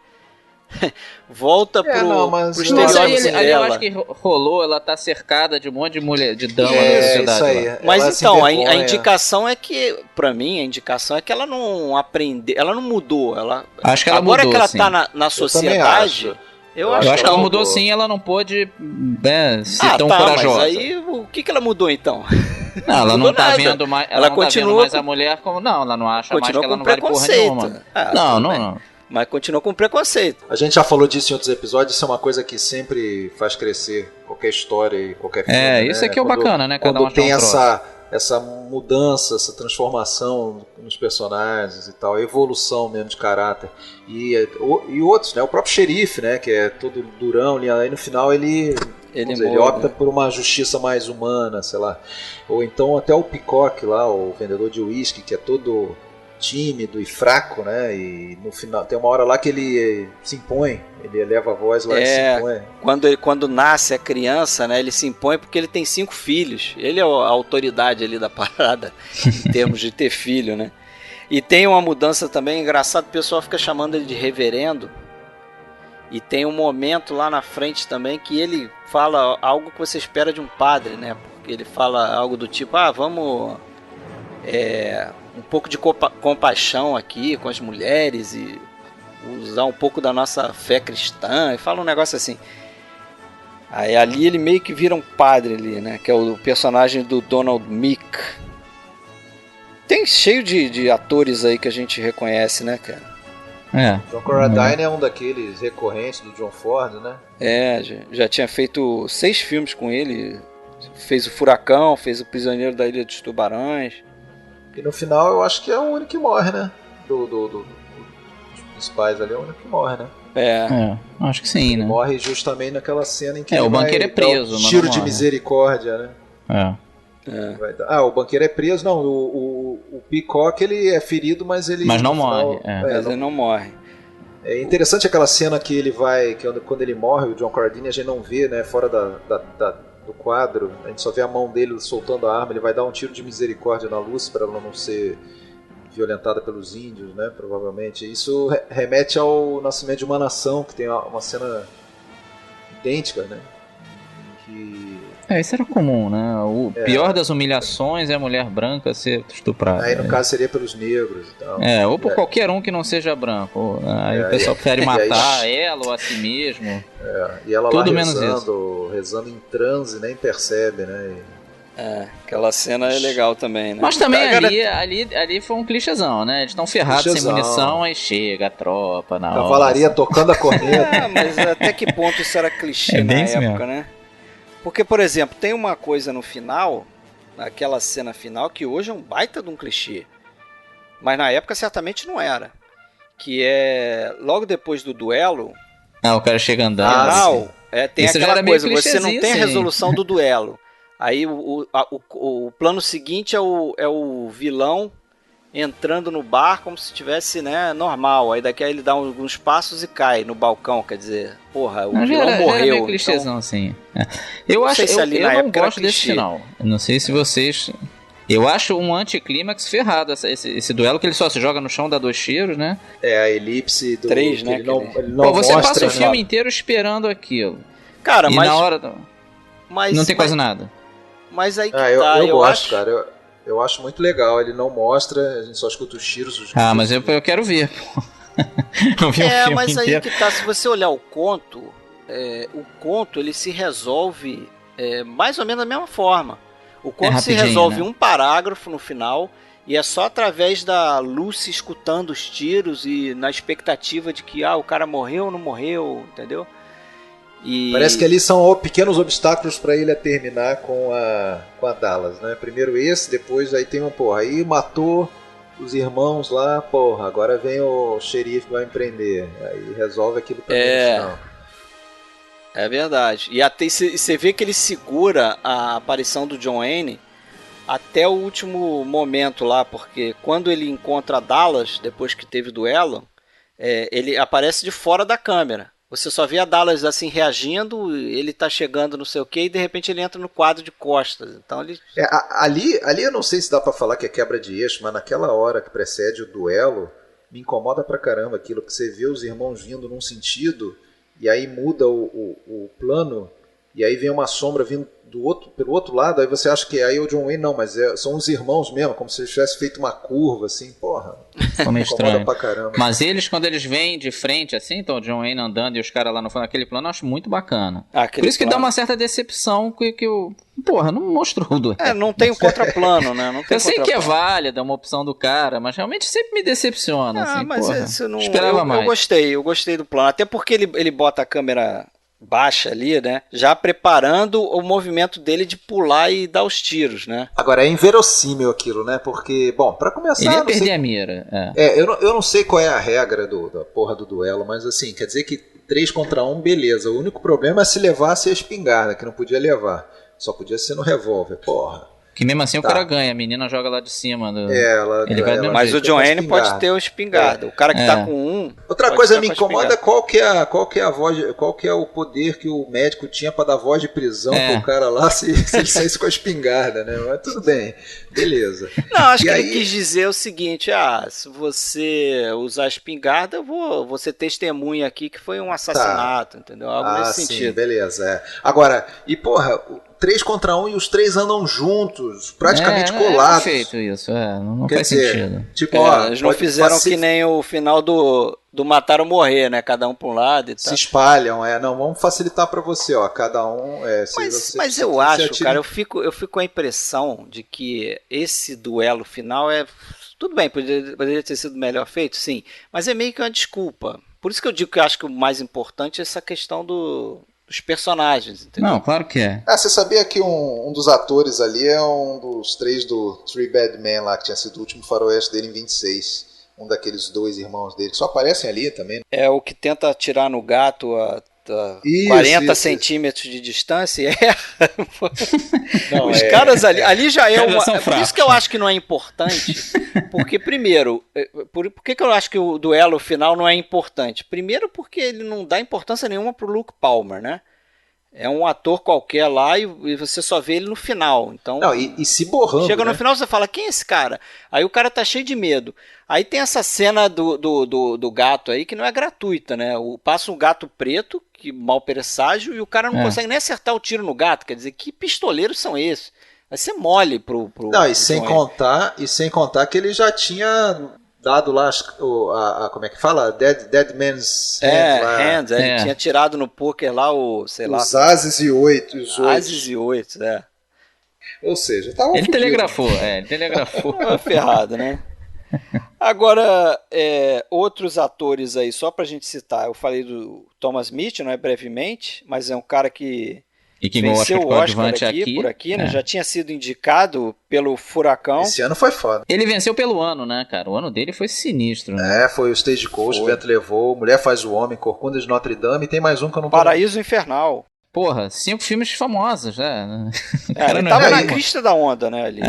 volta pro estereótipo dela. Eu acho que rolou, ela tá cercada de um monte de mulher, de dama na sociedade. Isso aí. Mas então, a indicação é que, pra mim, é que ela não aprendeu, ela não mudou. Acho que ela agora mudou, que ela sim. tá na sociedade... Eu acho que ela mudou sim, ela não pôde ser tão corajosa. Mas aí o que ela mudou então? Não, ela não tá vendo mais. Ela não continua tá vendo mais a mulher como. Não, ela não acha mais que ela não vale porra nenhuma. Não. Mas continua com preconceito. A gente já falou disso em outros episódios, isso é uma coisa que sempre faz crescer qualquer história e qualquer filme. Isso aqui é o bacana, né? Cada quando um tem um essa mudança, essa transformação nos personagens e tal, a evolução mesmo de caráter. E outros, né? O próprio xerife, né? Que é todo durão, e aí no final ele opta por uma justiça mais humana, sei lá. Ou então até o Peacock lá, o vendedor de uísque, que é todo tímido e fraco, né? E no final tem uma hora lá que ele se impõe, ele eleva a voz lá e se impõe. Quando nasce a criança, né? Ele se impõe porque ele tem 5 filhos. Ele é a autoridade ali da parada em termos de ter filho, né? E tem uma mudança também, engraçado, o pessoal fica chamando ele de reverendo. E tem um momento lá na frente também que ele fala algo que você espera de um padre, né? Porque ele fala algo do tipo, vamos um pouco de compaixão aqui com as mulheres e usar um pouco da nossa fé cristã, e fala um negócio assim. Aí ali ele meio que vira um padre ali, né? Que é o personagem do Donald Meek. Tem cheio de atores aí que a gente reconhece, né, cara? John Carradine é um daqueles recorrentes do John Ford, né? Já tinha feito 6 filmes com ele. Fez o Furacão, fez o Prisioneiro da Ilha dos Tubarões. E no final eu acho que é o único que morre, né? Dos principais ali é o único que morre, né? Acho que sim, ele né? Morre justamente naquela cena em que o banqueiro é preso, mas tiro de misericórdia, né? O banqueiro é preso, não. O Peacock ele é ferido, mas ele. Mas não morre. Ele não morre. É interessante aquela cena que ele vai. Quando ele morre, o John Carradine, a gente não vê, né? Fora do quadro, a gente só vê a mão dele soltando a arma. Ele vai dar um tiro de misericórdia na Lucy para ela não ser violentada pelos índios, né? Provavelmente. Isso remete ao Nascimento de uma Nação, que tem uma cena idêntica, né? Isso era comum, né? O pior das humilhações é a mulher branca ser estuprada. Aí no caso seria pelos negros e tal. Ou por qualquer um que não seja branco. Aí o pessoal prefere matar ela ou a si mesmo. E ela tudo lá menos rezando em transe, nem percebe, né? Aquela cena é legal também, né? Mas também ali foi um clichêzão, né? Eles estão ferrados sem munição, aí chega a tropa na cavalaria tocando a corneta. Mas até que ponto isso era clichê na época, né? Porque, por exemplo, tem uma coisa no final, naquela cena final, que hoje é um baita de um clichê. Mas na época certamente não era. Que é logo depois do duelo. O cara chega andando. Tem isso aquela coisa, você não tem a resolução do duelo. Aí o plano seguinte é o vilão entrando no bar como se estivesse, né, normal. Aí daqui ele dá alguns passos e cai no balcão, quer dizer, porra, o vilão morreu. Era meio clichêzão, assim. Eu não gosto desse final. Eu não sei se vocês... Eu acho um anticlímax ferrado esse duelo, que ele só se joga no chão, dá 2 tiros, né? A elipse do... 3, né? Ele não você mostra, passa o filme inteiro esperando aquilo. Cara, mas... na hora... não tem quase nada. Mas aí que eu gosto, acho... cara. Eu acho muito legal, ele não mostra, a gente só escuta os tiros. Mas eu quero ver. Eu vi filme mas inteiro. aí que tá, se você olhar o conto ele se resolve mais ou menos da mesma forma. O conto se resolve, né? Um parágrafo no final, e é só através da Lucy escutando os tiros e na expectativa de que o cara morreu ou não morreu, entendeu? Parece que ali são pequenos obstáculos para ele terminar com a Dallas, né? Primeiro esse, depois aí tem aí matou os irmãos lá, agora vem o xerife que vai empreender, aí resolve aquilo também no final. É verdade. E até você vê que ele segura a aparição do John Wayne até o último momento lá, porque quando ele encontra a Dallas, depois que teve o duelo, ele aparece de fora da câmera. Você só vê a Dallas assim reagindo, ele tá chegando não sei o que, e de repente ele entra no quadro de costas. Então ele... ali eu não sei se dá pra falar que é quebra de eixo, mas naquela hora que precede o duelo, me incomoda pra caramba aquilo, que você vê os irmãos vindo num sentido, e aí muda o plano, e aí vem uma sombra vindo pelo outro lado, aí você acha que aí é o John Wayne, não, mas são os irmãos mesmo, como se ele tivesse feito uma curva, assim, porra. Ficou meio Incomoda estranho. pra caramba. Mas eles, quando eles vêm de frente, assim, então o John Wayne andando e os caras lá no fundo, aquele plano, eu acho muito bacana. Aquele Por isso que dá plano. uma certa decepção que eu... Porra, não mostrou o duelo. Não tem o contraplano, né? Não tem Eu sei que é contraplano. válida uma opção do cara, mas realmente sempre me decepciona, assim, Mas porra. isso não... Esperava mais. Eu gostei do plano. Até porque ele bota a câmera baixa ali, né? Já preparando o movimento dele de pular e dar os tiros, né? Agora, é inverossímil aquilo, né? Porque, bom, pra começar... Ele ia não sei- perder a mira. eu não sei qual é a regra da porra do duelo, mas assim, quer dizer que 3 contra 1, beleza. O único problema é se levasse a espingarda, que não podia levar. Só podia ser no revólver, porra. Que mesmo assim o Tá. cara ganha, a menina joga lá de cima. Ele vai ela- Mas o John Wayne espingarda. pode ter o espingarda. O cara que tá com um... Outra pode coisa estar me com a incomoda espingarda. qual que é a voz, qual que é o poder que o médico tinha pra dar voz de prisão pro cara lá se ele saísse com a espingarda, né? Mas tudo bem, beleza. Não, acho E que aí- ele quis dizer o seguinte, se você usar a espingarda, você testemunha aqui que foi um assassinato, entendeu? Algo nesse sim, sentido. beleza. Agora, e porra, 3 contra 1 e os 3 andam juntos, praticamente É colados. feito isso, não Quer faz dizer, sentido. Tipo, ó, Eles não pode fizeram facil- que nem o final do Matar ou Morrer, né? Cada um pra um lado e se tal. espalham, não, vamos facilitar pra você, ó, cada um, Mas eu acho, cara, eu fico com a impressão de que esse duelo final tudo bem, poderia ter sido melhor feito, sim, mas é meio que uma desculpa. Por isso que eu digo que eu acho que o mais importante é essa questão dos personagens, entendeu? Não, claro que é. você sabia que um dos atores ali é um dos 3 do Three Bad Men lá, que tinha sido o último faroeste dele em 26. Um daqueles 2 irmãos dele, que só aparecem ali também. É o que tenta atirar no gato a Isso, 40 isso. centímetros de distância e erra. Não, Os caras ali já é Eles uma... são Por fracos, isso que eu né? acho que não é importante. Porque, primeiro, por que eu acho que o duelo final não é importante? Primeiro porque ele não dá importância nenhuma pro Luke Palmer, né? É um ator qualquer lá e você só vê ele no final. Então, Não, e se borrando, chega no né? final você fala, quem é esse cara? Aí o cara tá cheio de medo. Aí tem essa cena do gato aí que não é gratuita, né? Passa um gato preto, que mau presságio, e o cara não consegue nem acertar o tiro no gato. Quer dizer, que pistoleiros são esses? Vai ser mole pro Não, e pro sem John Wayne. contar que ele já tinha dado lá como é que fala? Dead Man's Hand lá. Hands, ele tinha tirado no poker lá os Ases e 8, os 8. ases e 8, Ou seja, tava Ele fudido. telegrafou. Tava ferrado, né? Agora, outros atores aí, só pra gente citar, eu falei do Thomas Mitchell, não é brevemente, mas é um cara que E que ganhou o venceu Oscar o de Oscar coadjuvante por aqui, né? É. Já tinha sido indicado pelo Furacão. Esse ano foi foda. Ele venceu pelo ano, né, cara? O ano dele foi sinistro, né? Foi o Stagecoach, Beto levou, Mulher Faz o Homem, Corcunda de Notre Dame, e tem mais um que eu não Paraíso Infernal. Porra, 5 filmes famosos, né? Ele não tava é na nenhum. crista da onda, né, ali.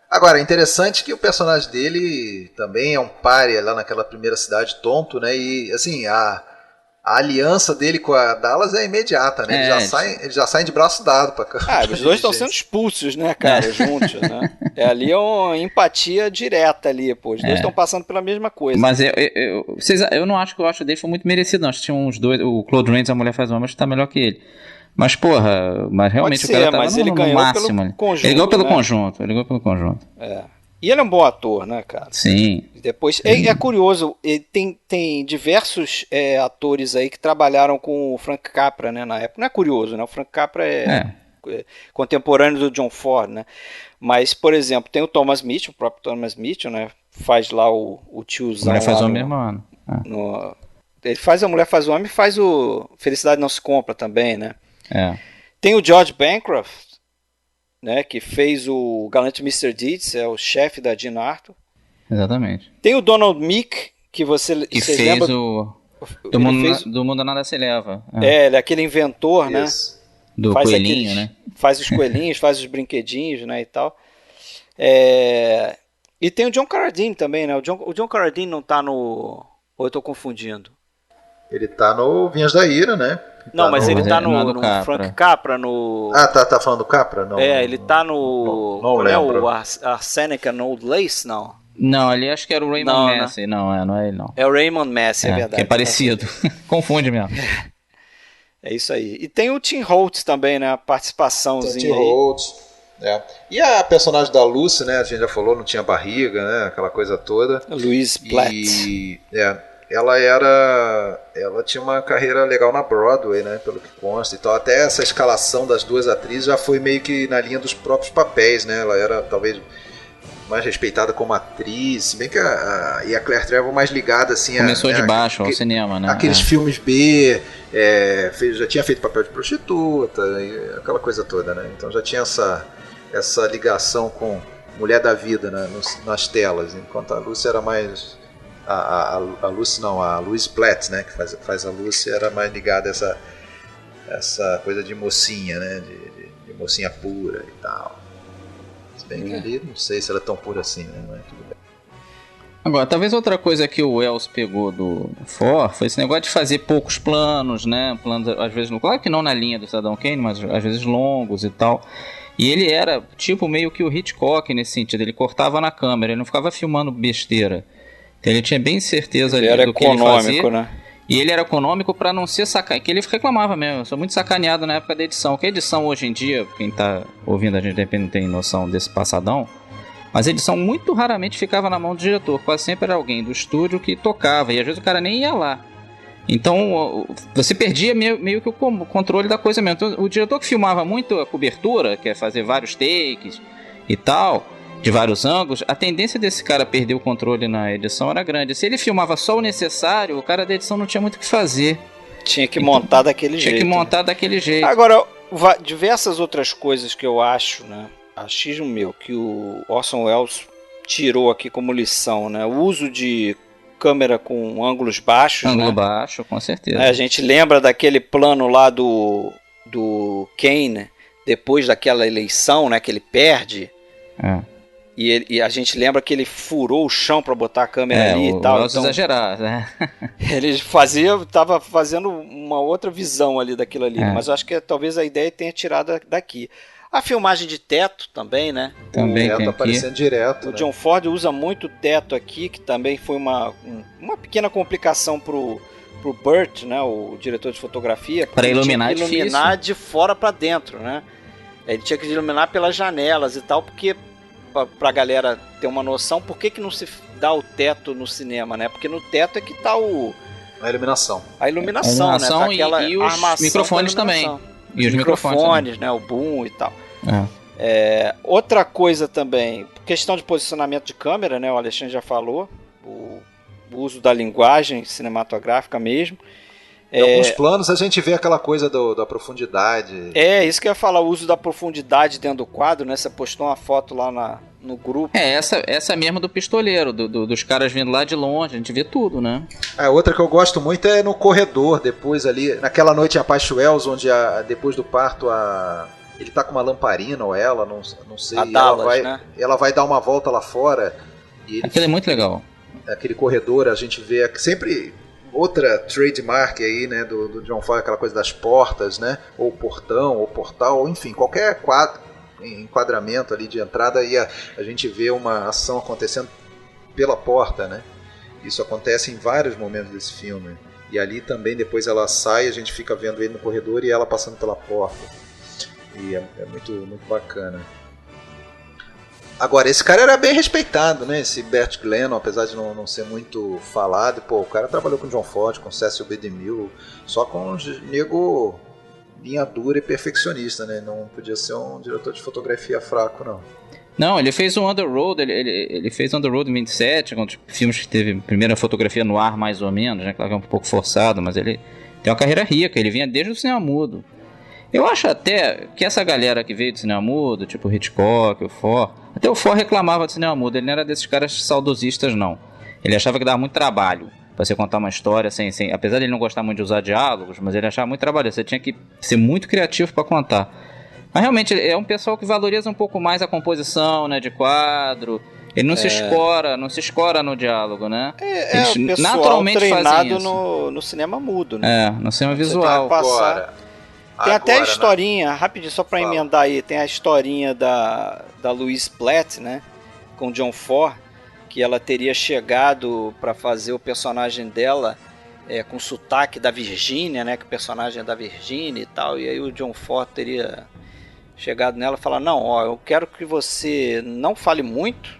Agora, é interessante que o personagem dele também é um pária lá naquela primeira cidade, tonto, né? E, assim, a aliança dele com a Dallas é imediata, né? Eles já saem de braço dado pra cá. Os dois estão sendo expulsos, né, cara, juntos, né? Ali é uma empatia direta ali, pô. Os dois estão passando pela mesma coisa. Mas eu não acho que o Oscar dele foi muito merecido, não. Acho que tinha uns dois. O Claude Rains, A Mulher Faz o Homem, acho que tá melhor que ele. Mas, porra, realmente Pode o cara ser, tava mas ele no ganhou máximo pelo ali. conjunto, Ele ganhou pelo né? conjunto. Ele ganhou pelo conjunto. E ele é um bom ator, né, cara? Sim. Depois, é curioso, tem diversos atores aí que trabalharam com o Frank Capra, né, na época. Não é curioso, né? O Frank Capra é contemporâneo do John Ford, né? Mas, por exemplo, tem o Thomas Mitchell, o próprio Thomas Mitchell, né? Faz lá o tiozão. A Mulher Faz o lá Homem mesmo ano. ele faz A Mulher Faz o Homem e faz o Felicidade Não Se Compra também, né? Tem o George Bancroft, né, que fez o Galante Mr. Deeds, é o chefe da Jean Arthur. Exatamente. Tem o Donald Meek, que você fez lembra? Do Mundo Nada Se Leva. Ele é aquele inventor, né? Do faz coelhinho, né? Faz os coelhinhos, faz os brinquedinhos, né, e tal. E tem o John Carradine também, né? O John Carradine não tá no... Ou eu tô confundindo? Ele tá no Vinhas da Ira, né? Não, mas ele tá não é do no Capra. Frank Capra, no... tá falando do Capra? Não. ele tá no... Não lembro. o Arsenic and Old Lace, não? Não, ali acho que era o Raymond Massey. Não é ele não. É o Raymond Massey, é verdade. Que é parecido. Confunde mesmo. É isso aí. E tem o Tim Holtz também, né? A participaçãozinha Tim aí. Holtz. E a personagem da Lucy, né? A gente já falou, não tinha barriga, né? Aquela coisa toda. Louise Platt. E ela tinha uma carreira legal na Broadway, né? Pelo que consta e tal. Até essa escalação das duas atrizes já foi meio que na linha dos próprios papéis, né? Ela era talvez mais respeitada como atriz, se bem que a Claire Trevor mais ligada assim começou de baixo ao cinema, né? Aqueles filmes B, já tinha feito papel de prostituta, aquela coisa toda, né? Então já tinha essa ligação com mulher da vida, né, nas telas, enquanto a Lucy era mais a Lucy não, a Louise Platt, né, que faz a Lucy, era mais ligada a essa coisa de mocinha, né, de mocinha pura e tal. Se bem que ali, não sei se ela é tão pura assim, né, mas tudo bem. Agora, talvez outra coisa que o Wells pegou do Ford foi esse negócio de fazer poucos planos, né, planos às vezes, claro que não na linha do Cidadão Kane, mas às vezes longos e tal. E ele era tipo meio que o Hitchcock nesse sentido, ele cortava na câmera, ele não ficava filmando besteira. Então ele tinha bem certeza ali do que ele fazia. Né? E ele era econômico para não ser sacaneado, que ele reclamava mesmo, eu sou muito sacaneado na época da edição. Que a edição hoje em dia, quem tá ouvindo a gente de repente não tem noção desse passadão, mas a edição muito raramente ficava na mão do diretor, quase sempre era alguém do estúdio que tocava, e às vezes o cara nem ia lá. Então você perdia meio que o controle da coisa mesmo. Então, o diretor que filmava muito a cobertura, que é fazer vários takes e tal, de vários ângulos, a tendência desse cara perder o controle na edição era grande. Se ele filmava só o necessário, o cara da edição não tinha muito o que fazer. Tinha que montar daquele jeito. Tinha que montar daquele jeito. Agora, diversas outras coisas que eu acho, né? Achismo meu, que o Orson Welles tirou aqui como lição, né? O uso de câmera com ângulos baixos. Ângulo né? baixo, com certeza. A gente lembra daquele plano lá do Kane, depois daquela eleição, né? Que ele perde. E a gente lembra que ele furou o chão para botar a câmera ali e tal. Então, exagerar, né? Ele estava fazendo uma outra visão ali daquilo ali. Mas eu acho que talvez a ideia tenha tirado daqui. A filmagem de teto também, né? Também tem aparecendo direto. O John Ford usa muito teto aqui, que também foi uma pequena complicação pro Burt, né? O diretor de fotografia. Para iluminar de fora para dentro, né? Ele tinha que iluminar pelas janelas e tal, porque pra galera ter uma noção, por que não se dá o teto no cinema, né? Porque no teto é que tá a iluminação. A iluminação, né? Tá aquela e os microfones também. E os microfones, né? O boom e tal. Outra coisa também, questão de posicionamento de câmera, né? O Alexandre já falou. O uso da linguagem cinematográfica mesmo. Em alguns planos a gente vê aquela coisa da profundidade. Isso que eu ia falar, o uso da profundidade dentro do quadro, né? Você postou uma foto lá no grupo. Essa mesmo do pistoleiro, dos caras vindo lá de longe, a gente vê tudo, né? Outra que eu gosto muito é no corredor, depois ali, naquela noite em Apache Wells, onde depois do parto ele tá com uma lamparina, ou ela, não sei. A Dallas, né? Ela vai dar uma volta lá fora. E aquilo é muito legal. Aquele corredor, a gente vê sempre outra trademark aí, né, do John Ford, aquela coisa das portas, né? Ou portão, ou portal, ou enfim, qualquer enquadramento ali de entrada, e a gente vê uma ação acontecendo pela porta, né? Isso acontece em vários momentos desse filme. E ali também, depois ela sai, a gente fica vendo ele no corredor e ela passando pela porta. E é muito, muito bacana. Agora, esse cara era bem respeitado, né? Esse Bert Glennon, apesar de não ser muito falado. Pô, o cara trabalhou com John Ford, com Cecil B. DeMille, só com um nego linha dura e perfeccionista, né? Não podia ser um diretor de fotografia fraco, não. Não, ele fez um Underworld, ele fez Underworld 27, um dos filmes que teve primeira fotografia no ar, mais ou menos, né? Claro que é um pouco forçado, mas ele tem uma carreira rica, ele vinha desde o cinema mudo. Eu acho até que essa galera que veio do cinema mudo, tipo o Hitchcock, o Ford, até o Ford reclamava do cinema mudo, ele não era desses caras saudosistas, não. Ele achava que dava muito trabalho pra você contar uma história sem... Apesar de ele não gostar muito de usar diálogos, mas ele achava muito trabalho, você tinha que ser muito criativo pra contar. Mas realmente é um pessoal que valoriza um pouco mais a composição, né, de quadro. Ele não se escora no diálogo, né? Eles o pessoal naturalmente treinado no cinema mudo, né? No cinema visual. Tem até a historinha, rapidinho, só pra emendar aí, tem a historinha da Louise Platt, né, com John Ford, que ela teria chegado pra fazer o personagem dela com sotaque da Virgínia, né, que o personagem é da Virgínia e tal, e aí o John Ford teria chegado nela e falar: não, ó, eu quero que você não fale muito,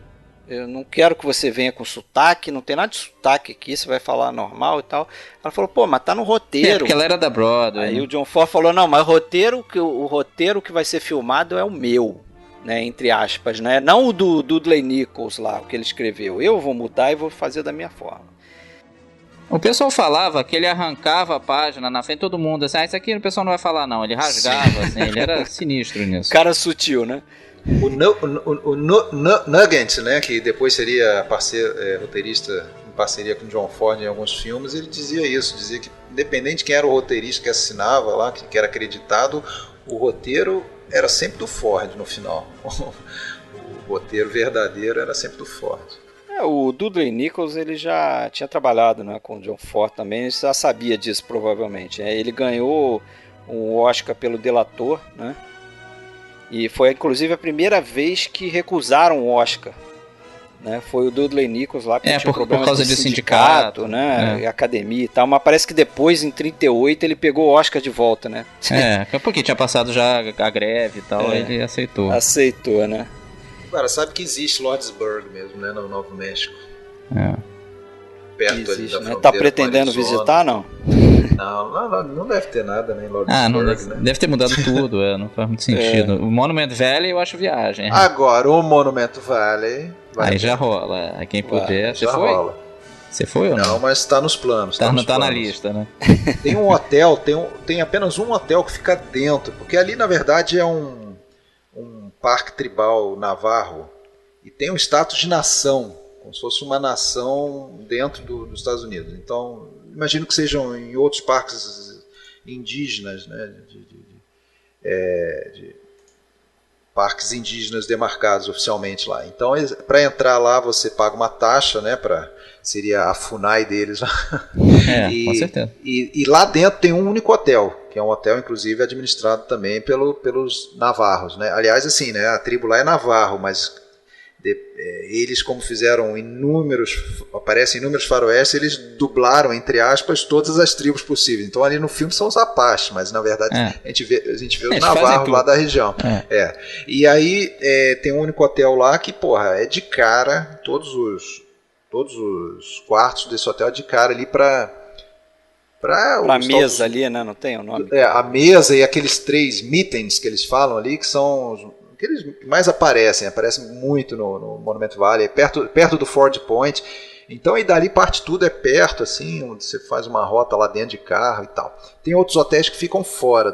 eu não quero que você venha com sotaque, não tem nada de sotaque aqui, você vai falar normal e tal. Ela falou: pô, mas tá no roteiro. Porque ela era da Broadway. Aí o John Ford falou: não, mas o roteiro que vai ser filmado é o meu, né, entre aspas, né, não o do Dudley Nichols lá, o que ele escreveu. Eu vou mudar e vou fazer da minha forma. O pessoal falava que ele arrancava a página na frente de todo mundo, assim, isso aqui o pessoal não vai falar não, ele rasgava, assim, ele era sinistro nisso. Cara sutil, né? O Nugent, né, que depois seria roteirista em parceria com John Ford em alguns filmes, ele dizia isso, dizia que independente de quem era o roteirista que assinava lá, que era acreditado, o roteiro era sempre do Ford no final. O roteiro verdadeiro era sempre do Ford. O Dudley Nichols ele já tinha trabalhado, né, com o John Ford também, ele já sabia disso provavelmente. Ele ganhou um Oscar pelo Delator, né? E foi inclusive a primeira vez que recusaram o Oscar, né? Foi o Dudley Nichols lá, porque tinha problemas por causa de de sindicato, né? Academia e tal, mas parece que depois, em 38, ele pegou o Oscar de volta, né? Porque tinha passado já a greve e tal, ele aceitou. Aceitou, né? Cara, sabe que existe Lordsburg mesmo, né, no Novo México. Perto existe, ali da né? Tá pretendendo Arizona. Visitar, não? Não deve ter nada, né, em Lordsburg, não deve, né? deve ter mudado tudo, não faz muito sentido. O Monument Valley eu acho viagem. Agora, o Monument Valley... Aí já rola, aí quem puder. Você foi? Rola. Você foi ou não? Não, mas tá nos planos. Tá na lista, né? Tem um hotel, tem apenas um hotel que fica dentro, porque ali na verdade é um parque tribal navarro e tem um status de nação, como se fosse uma nação dentro dos Estados Unidos. Então, imagino que sejam em outros parques indígenas, né, de parques indígenas demarcados oficialmente lá. Então, para entrar lá, você paga uma taxa, né, seria a FUNAI deles lá. Com certeza. E lá dentro tem um único hotel, que é um hotel, inclusive, administrado também pelos navarros, né? Aliás, assim, né, a tribo lá é navarro, mas eles, como fizeram aparecem inúmeros faroestes, eles dublaram, entre aspas, todas as tribos possíveis. Então, ali no filme são os Apaches, mas, na verdade, a gente vê os navarros lá da região. E aí, tem um único hotel lá que, porra, é de cara, todos os quartos desse hotel é de cara ali pra mesa ali, né? Não tem o nome? A mesa e aqueles 3 mittens que eles falam ali, que são aqueles que mais aparecem muito no Monument Valley, perto do Ford Point. Então, e dali parte tudo é perto, assim, onde você faz uma rota lá dentro de carro e tal. Tem outros hotéis que ficam fora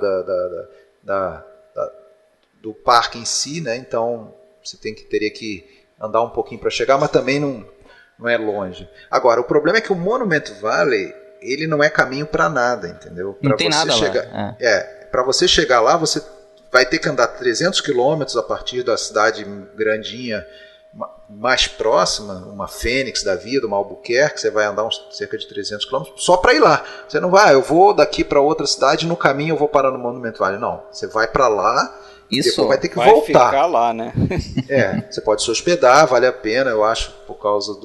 do parque em si, né? Então, você teria que andar um pouquinho para chegar, mas também não é longe. Agora, o problema é que o Monument Valley, ele não é caminho para nada, entendeu? Não tem nada lá. Para você chegar lá, você vai ter que andar 300 quilômetros a partir da cidade grandinha mais próxima, uma Fênix da vida, uma Albuquerque, você vai andar cerca de 300 quilômetros só para ir lá. Você não vai, eu vou daqui para outra cidade, no caminho eu vou parar no Monument Valley. Não, você vai para lá e depois vai ter que voltar. Ficar lá, né? Você pode se hospedar, vale a pena, eu acho, por causa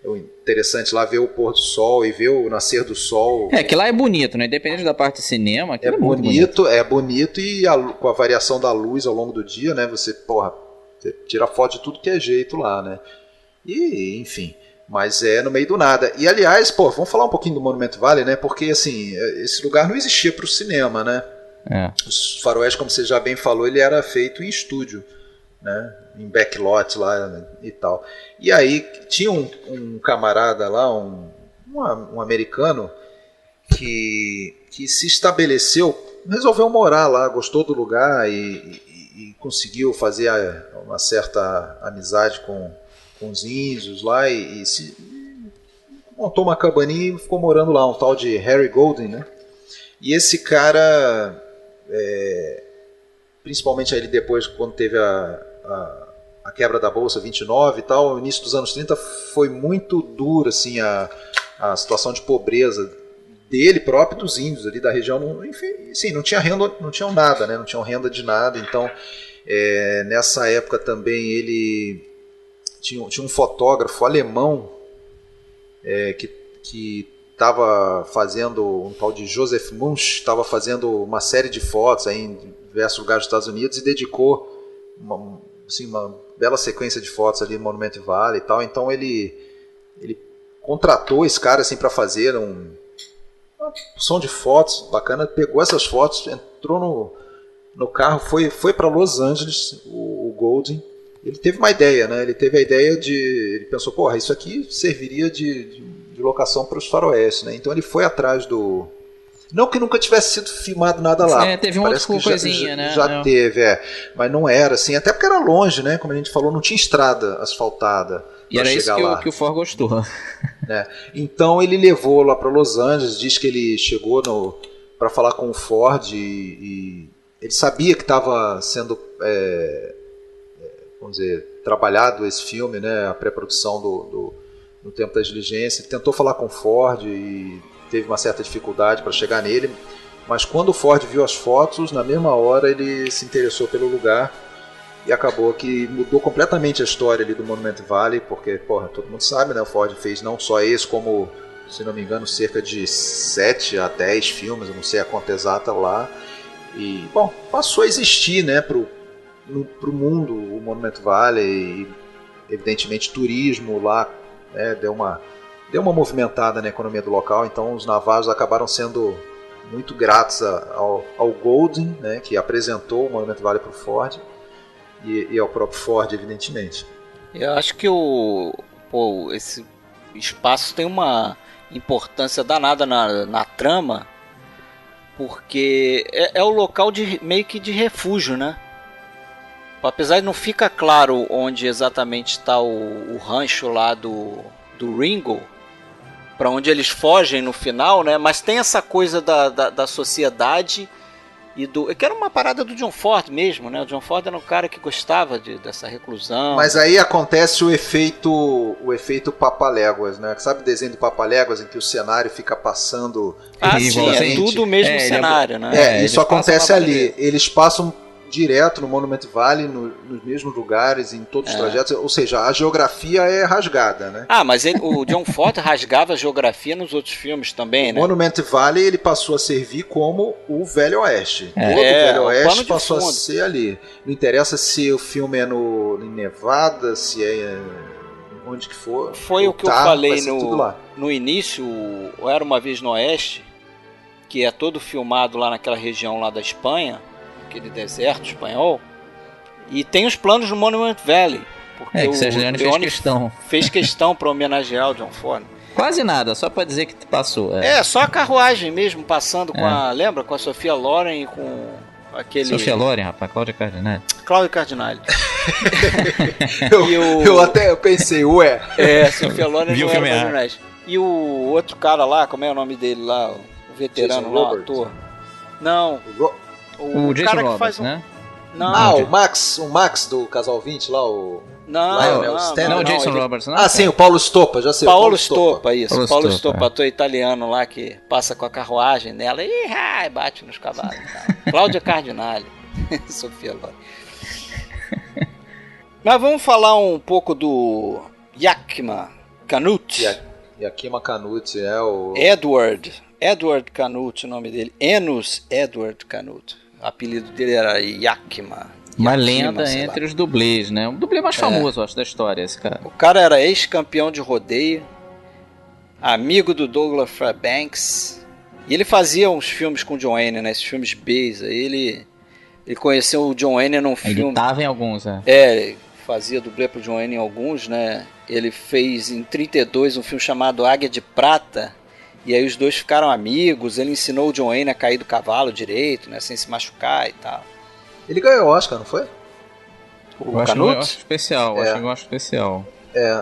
é interessante lá ver o pôr do sol e ver o nascer do sol. Que lá é bonito, né? Independente da parte de cinema, é bonito e com a variação da luz ao longo do dia, né? Você tira foto de tudo que é jeito lá, né? E, enfim, mas é no meio do nada. E, aliás, vamos falar um pouquinho do Monument Valley, né? Porque, assim, esse lugar não existia para o cinema, né? Os faroeste, como você já bem falou, ele era feito em estúdio, né? Em backlot lá, né? E tal. E aí tinha um camarada lá, um americano que se estabeleceu, resolveu morar lá, gostou do lugar e conseguiu fazer uma certa amizade com os índios lá e montou uma cabaninha e ficou morando lá, um tal de Harry Golden, né? E esse cara, principalmente ali depois, quando teve a quebra da Bolsa 29 e tal, no início dos anos 30 foi muito duro assim, a situação de pobreza dele próprio, dos índios ali da região. Enfim, sim, não tinha renda, não tinham nada, né? Não tinham renda de nada. Então, nessa época também ele tinha um fotógrafo alemão que estava fazendo, um tal de Joseph Munch, estava fazendo uma série de fotos aí em diversos lugares dos Estados Unidos e dedicou uma bela sequência de fotos ali no Monument Valley e tal. Então ele contratou esse cara assim, para fazer uma porção de fotos bacana, pegou essas fotos, entrou no carro, foi para Los Angeles, o Golding. Ele teve uma ideia, né? Ele teve a ideia ele pensou, porra, isso aqui serviria de locação para os faroeste, né? Então ele foi atrás não que nunca tivesse sido filmado nada lá. Teve uma outra coisinha, né? Já teve, mas não era assim, até porque era longe, né? Como a gente falou, não tinha estrada asfaltada. E era isso que o Ford gostou. Né? Então ele levou lá para Los Angeles, diz que ele chegou para falar com o Ford e ele sabia que estava sendo, vamos dizer, trabalhado esse filme, né? A pré-produção no tempo das diligências. Ele tentou falar com o Ford e teve uma certa dificuldade para chegar nele, mas quando o Ford viu as fotos, na mesma hora ele se interessou pelo lugar e acabou que mudou completamente a história ali do Monument Valley, porque, porra, todo mundo sabe, né? O Ford fez não só esse, como, se não me engano, cerca de 7 a 10 filmes, eu não sei a conta exata lá, e, bom, passou a existir, né, pro mundo o Monument Valley, e, evidentemente, turismo lá, né, deu uma movimentada na economia do local, então os navarros acabaram sendo muito gratos ao Golding, né, que apresentou o Monument Valley para o Ford, e ao próprio Ford, evidentemente. Eu acho que esse espaço tem uma importância danada na trama, porque é o local meio que de refúgio, né? Apesar de não ficar claro onde exatamente está o rancho lá do Ringo, para onde eles fogem no final, né? Mas tem essa coisa da sociedade e que era uma parada do John Ford mesmo, né? O John Ford era um cara que gostava dessa reclusão. Mas aí acontece o efeito Papaléguas, né? Sabe o desenho do Papaléguas em que o cenário fica passando? Sim, é tudo o mesmo cenário, né? Isso acontece ali. Eles passam direto no Monument Valley, nos mesmos lugares, em todos os trajetos, ou seja, a geografia é rasgada, né? Mas o John Ford rasgava a geografia nos outros filmes também, né? O Monument Valley ele passou a servir como o Velho Oeste. Todo o Velho Oeste passou a ser ali. Não interessa se o filme é em Nevada, se é onde que for. Foi o que eu falei no início, o Era Uma Vez no Oeste, que é todo filmado lá naquela região lá da Espanha, aquele deserto espanhol, e tem os planos do Monument Valley, porque que o Sergio Leone fez questão para homenagear o John Ford. Quase nada, só para dizer que passou. Só a carruagem mesmo, passando lembra, com a Sophia Loren e com aquele... Sophia Loren, rapaz, Cláudia Cardinale. Cláudia Cardinale. eu pensei, Sophia Loren não era Cardinale. E o outro cara lá, como é o nome dele lá, o veterano lá, o ator. Não... O Jason Roberts, né? Não. O Max do Casal 20 lá, o... Não, Jason Roberts, não? Sim, o Paulo Stoppa, já sei. Paulo Stoppa, isso. Paulo Stoppa, ator italiano lá que passa com a carruagem nela e bate nos cavalos. Cláudia Cardinale, Sophia Loren. Mas vamos falar um pouco do Yakima Canute. Yakima Canute é o... Edward Canute, o nome dele. Enos Edward Canute. O apelido dele era Yakima. Uma lenda entre os dublês, né? O dublê mais famoso, acho, da história, esse cara. O cara era ex-campeão de rodeio, amigo do Douglas Fairbanks, e ele fazia uns filmes com o John Wayne, né? Esses filmes B's. Aí ele conheceu o John Wayne num filme... Ele tava em alguns, ele fazia dublê pro John Wayne em alguns, né? Ele fez em 32 um filme chamado Águia de Prata, e aí os dois ficaram amigos. Ele ensinou o John Wayne a cair do cavalo direito, né? Sem se machucar e tal. Ele ganhou o Oscar, não foi? Eu acho que um especial.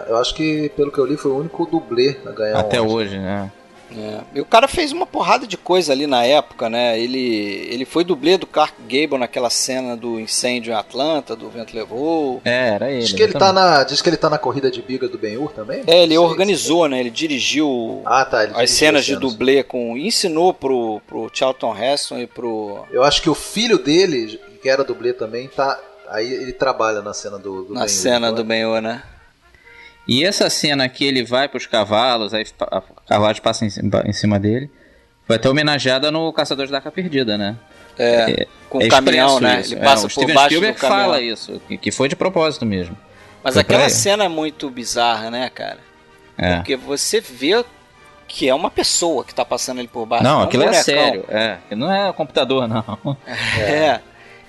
Eu acho que, pelo que eu li, foi o único dublê a ganhar até hoje, né? E o cara fez uma porrada de coisa ali na época, né? Ele foi dublê do Clark Gable naquela cena do incêndio em Atlanta, do Vento Levou. Era ele. Diz que ele tá na corrida de biga do Ben-Hur também? Ele organizou, né? Ele dirigiu as cenas de dublê, ensinou pro Charlton Heston e pro... Eu acho que o filho dele, que era dublê também, aí ele trabalha na cena do Ben-Hur. Na cena do Ben-Hur, né? E essa cena que ele vai pros cavalos, aí a carruagem passa em cima dele, foi até homenageada no Caçadores da Arca Perdida, né? Com o caminhão, né? Isso. Ele passa o por Steven baixo Spielberg do caminhão. fala isso, que foi de propósito mesmo. Mas Foi aquela pra- cena é muito bizarra, né, cara? É. Porque você vê que é uma pessoa que tá passando ele por baixo. Não, um aquilo é bonecão. sério. Não é computador, não. É.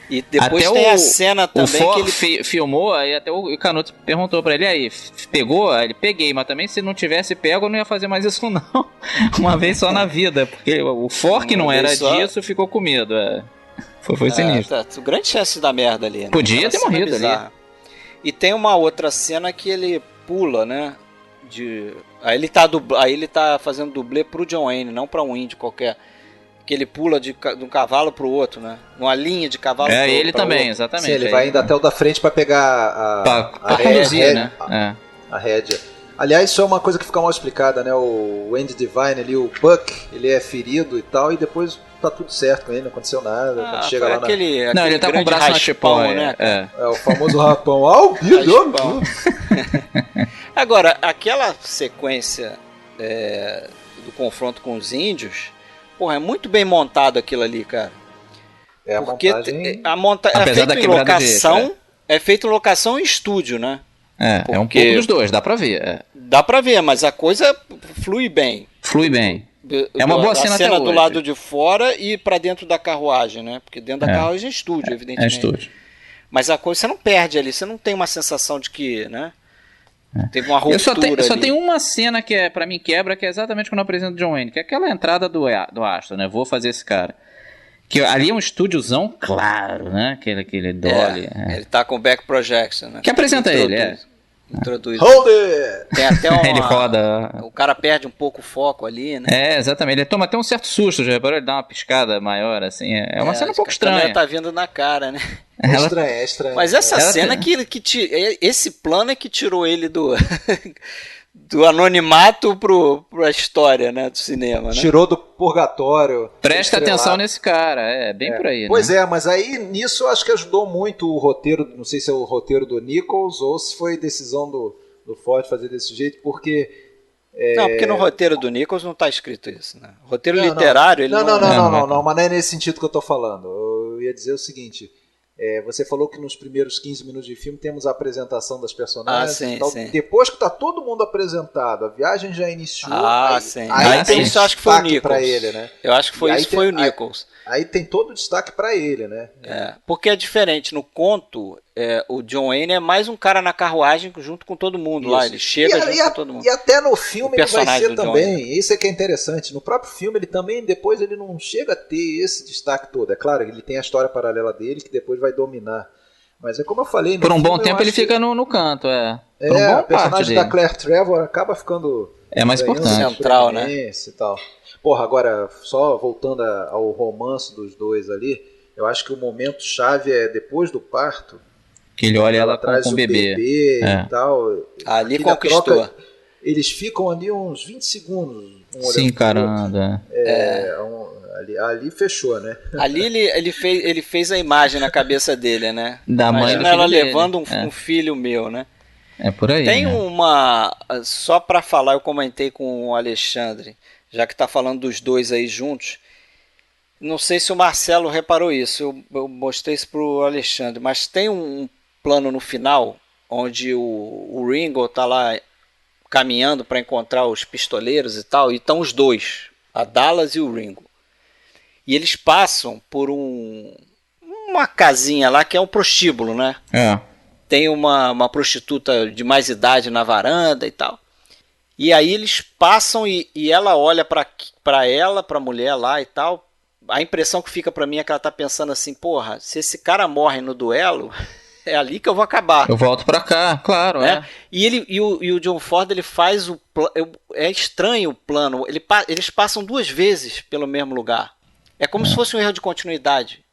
E depois Até tem a o- cena O também Ford que ele... filmou, aí até o Canuto perguntou pra ele, aí, pegou? Aí ele, peguei, mas também se não tivesse pego, eu não ia fazer mais isso não. Uma vez só na vida, porque o Ford que não Uma era vez só. disso, ficou com medo. Foi sinistro. Grande chance da merda ali, né? Podia Aquela ter cena morrido bizarra. E tem uma outra cena que ele pula, né? Aí ele tá fazendo dublê pro John Wayne, não pra um índio qualquer. Que ele pula de um cavalo pro outro, né? Numa linha de cavalo pro Ele pra também, outro. exatamente. Sim, ele Aí- vai indo até o da frente pra pegar Pra conduzir, né? a rédea. Aliás, isso é uma coisa que fica mal explicada, né? O Andy Devine ali, o Buck, ele é ferido e tal, e depois tá tudo certo com ele, não aconteceu nada. Quando chega foi lá aquele Não, ele tá com o grande braço na raspão, chipóia, né? cara? é o famoso rapão. Ah, o Raspão. Agora, aquela sequência do confronto com os índios, porra, é muito bem montado aquilo ali, cara. É a Porque montagem... Apesar é feito da em quebrada de eixo, locação, é feito em locação e estúdio, né? É um Porque- pouco dos dois, dá pra ver. Dá pra ver, mas a coisa flui bem. Flui bem. É uma boa cena A até cena do hoje. lado de fora e pra dentro da carruagem, né? Porque dentro da carruagem é estúdio, É evidentemente. estúdio. Mas a coisa você não perde ali, você não tem uma sensação de que, né? Teve uma ruptura Eu só ali. tenho uma cena que pra mim quebra, que é exatamente quando eu apresento o John Wayne, que é aquela entrada do Astro, né? Vou fazer esse cara. Que ali é um estúdiozão claro, né? Aquele dolly. Ele tá com back projection, né? Que apresenta ele, Introduz. Hold it! Tem até uma... Ele roda. O cara perde um pouco o foco ali, né? Exatamente. Ele toma até um certo susto, já reparou? Ele dá uma piscada maior, assim. É uma cena um pouco a câmera estranha. tá vindo na cara, né? É Ela- estranho, é estranho. Mas essa Ela cena tem- esse plano é que tirou ele do do anonimato pra história, né, do cinema, né? Tirou do purgatório. Presta estrelado. atenção nesse cara. É bem por aí, Pois né? mas aí nisso eu acho que ajudou muito o roteiro, não sei se é o roteiro do Nichols ou se foi decisão do Ford fazer desse jeito, porque... Não, porque no roteiro do Nichols não tá escrito isso, né? O roteiro Não, literário, ele não, não... não, mas não é nesse sentido que eu tô falando. Eu ia dizer o seguinte, você falou que nos primeiros 15 minutos de filme temos a apresentação das personagens sim, e tal. sim. Depois que tá todo mundo apresentado, a viagem já iniciou. Sim. Aí tem isso eu acho que foi o destaque pra Nichols. ele, né? Eu acho que foi E aí isso, foi o tem- Nichols. Aí tem todo o destaque pra ele, né? Porque é diferente. No conto, o John Wayne é mais um cara na carruagem junto com todo mundo lá. Isso. Ele chega junto e com todo mundo. E até no filme O ele vai personagem ser do John também. Isso é que é interessante. No próprio filme ele também, depois ele não chega a ter esse destaque todo. É claro, ele tem a história paralela dele que depois vai dominar. Mas é como eu falei... no Por um bom filme eu tempo ele acho que- fica no canto, Por um o bom parte personagem dele. da Claire Trevor acaba ficando... É mais ganhando importante. Central, né? proeminência e tal. Porra, agora, só voltando ao romance dos dois ali, eu acho que o momento chave é depois do parto. Que ele olha ela traz com o bebê. e tal. Ali Aquela conquistou. troca, eles ficam ali uns 20 segundos. Um olhando Se pro encarando. outro. Ali fechou, né? Ali ele fez a imagem na cabeça dele, né? Da mãe Imagina do ela filho dele. levando um filho meu, né? É por aí. Tem né? uma... Só pra falar, eu comentei com o Alexandre, já que tá falando dos dois aí juntos. Não sei se o Marcelo reparou isso, eu mostrei isso pro Alexandre, mas tem um plano no final, onde o Ringo tá lá caminhando para encontrar os pistoleiros e tal, e estão os dois, a Dallas e o Ringo. E eles passam por uma casinha lá que é um prostíbulo, né? Tem uma prostituta de mais idade na varanda e tal. E aí eles passam e ela olha pra mulher lá e tal. A impressão que fica pra mim é que ela tá pensando assim, porra, se esse cara morre no duelo, é ali que eu vou acabar. Eu volto pra cá, claro, né? E o John Ford, ele faz o plano. É estranho o plano. Eles passam 2 vezes pelo mesmo lugar. É como se fosse um erro de continuidade.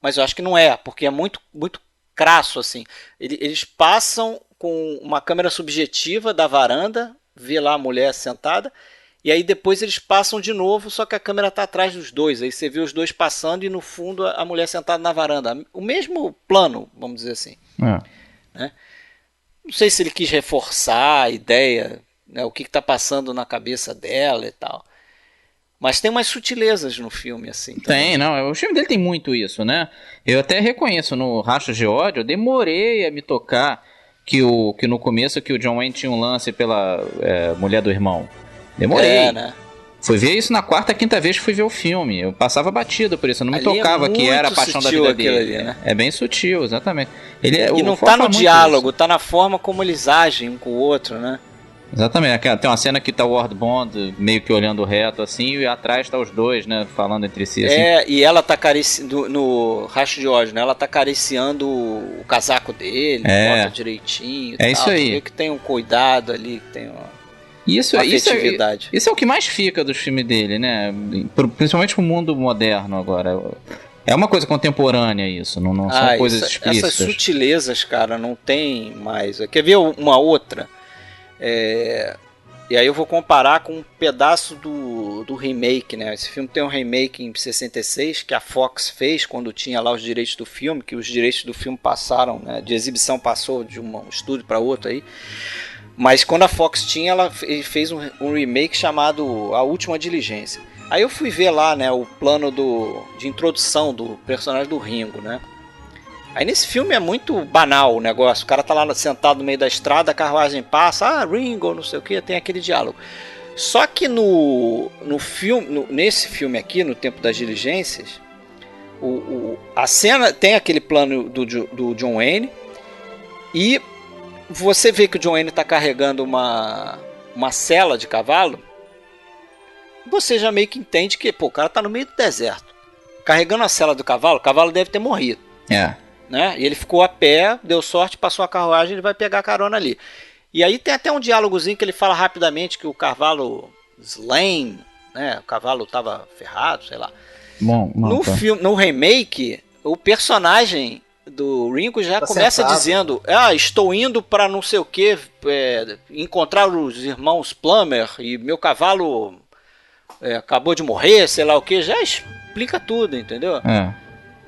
Mas eu acho que não é, porque é muito, muito crasso assim. Eles passam com uma câmera subjetiva da varanda, vê lá a mulher sentada, e aí depois eles passam de novo, só que a câmera está atrás dos dois. Aí você vê os dois passando e no fundo a mulher sentada na varanda. O mesmo plano, vamos dizer assim. Né? Não sei se ele quis reforçar a ideia, né, o que está passando na cabeça dela e tal. Mas tem umas sutilezas no filme, assim. Tem, não. O filme dele tem muito isso, né? Eu até reconheço, no Rastros de Ódio, eu demorei a me tocar que no começo que o John Wayne tinha um lance pela mulher do irmão. Demorei. Né? Fui ver isso na quarta, quinta vez que fui ver o filme. Eu passava batido por isso, eu não me tocava que era a paixão da vida dele. Ali, né? É bem sutil, exatamente. E não tá no diálogo, tá na forma como eles agem um com o outro, né? Exatamente, tem uma cena que tá o Ward Bond meio que olhando reto assim, e atrás tá os dois, né, falando entre si. Assim. E ela tá acariciando, no Rastro de Ódio, né, ela tá acariciando o casaco dele, bota direitinho. É isso aí. Vê que tem um cuidado ali, que tem uma... Isso é o que mais fica dos filmes dele, né? Principalmente no mundo moderno agora. É uma coisa contemporânea isso, não são coisas explícitas. Essas sutilezas, cara, não tem mais. Quer ver uma outra? E aí eu vou comparar com um pedaço do remake, né? Esse filme tem um remake em 66 que a Fox fez quando tinha lá os direitos do filme, que os direitos do filme passaram, né, de exibição passou de um estúdio para outro aí. Mas quando a Fox tinha, ela fez um remake chamado A Última Diligência. Aí eu fui ver lá, né, o plano de introdução do personagem do Ringo, né? Aí nesse filme é muito banal o negócio. O cara tá lá sentado no meio da estrada, a carruagem passa, Ringo, não sei o que, tem aquele diálogo. Só que nesse filme aqui, no Tempo das Diligências, a cena tem aquele plano do John Wayne e você vê que o John Wayne está carregando uma sela de cavalo, você já meio que entende que o cara está no meio do deserto. Carregando a sela do cavalo, o cavalo deve ter morrido. Né? E ele ficou a pé, deu sorte, passou a carruagem, ele vai pegar a carona ali. E aí tem até um diálogozinho que ele fala rapidamente que o cavalo slain, né? O cavalo estava ferrado, sei lá. No remake, o personagem do Ringo já começa dizendo, estou indo para não sei o que, encontrar os irmãos Plummer e meu cavalo acabou de morrer, sei lá o que, já explica tudo, entendeu?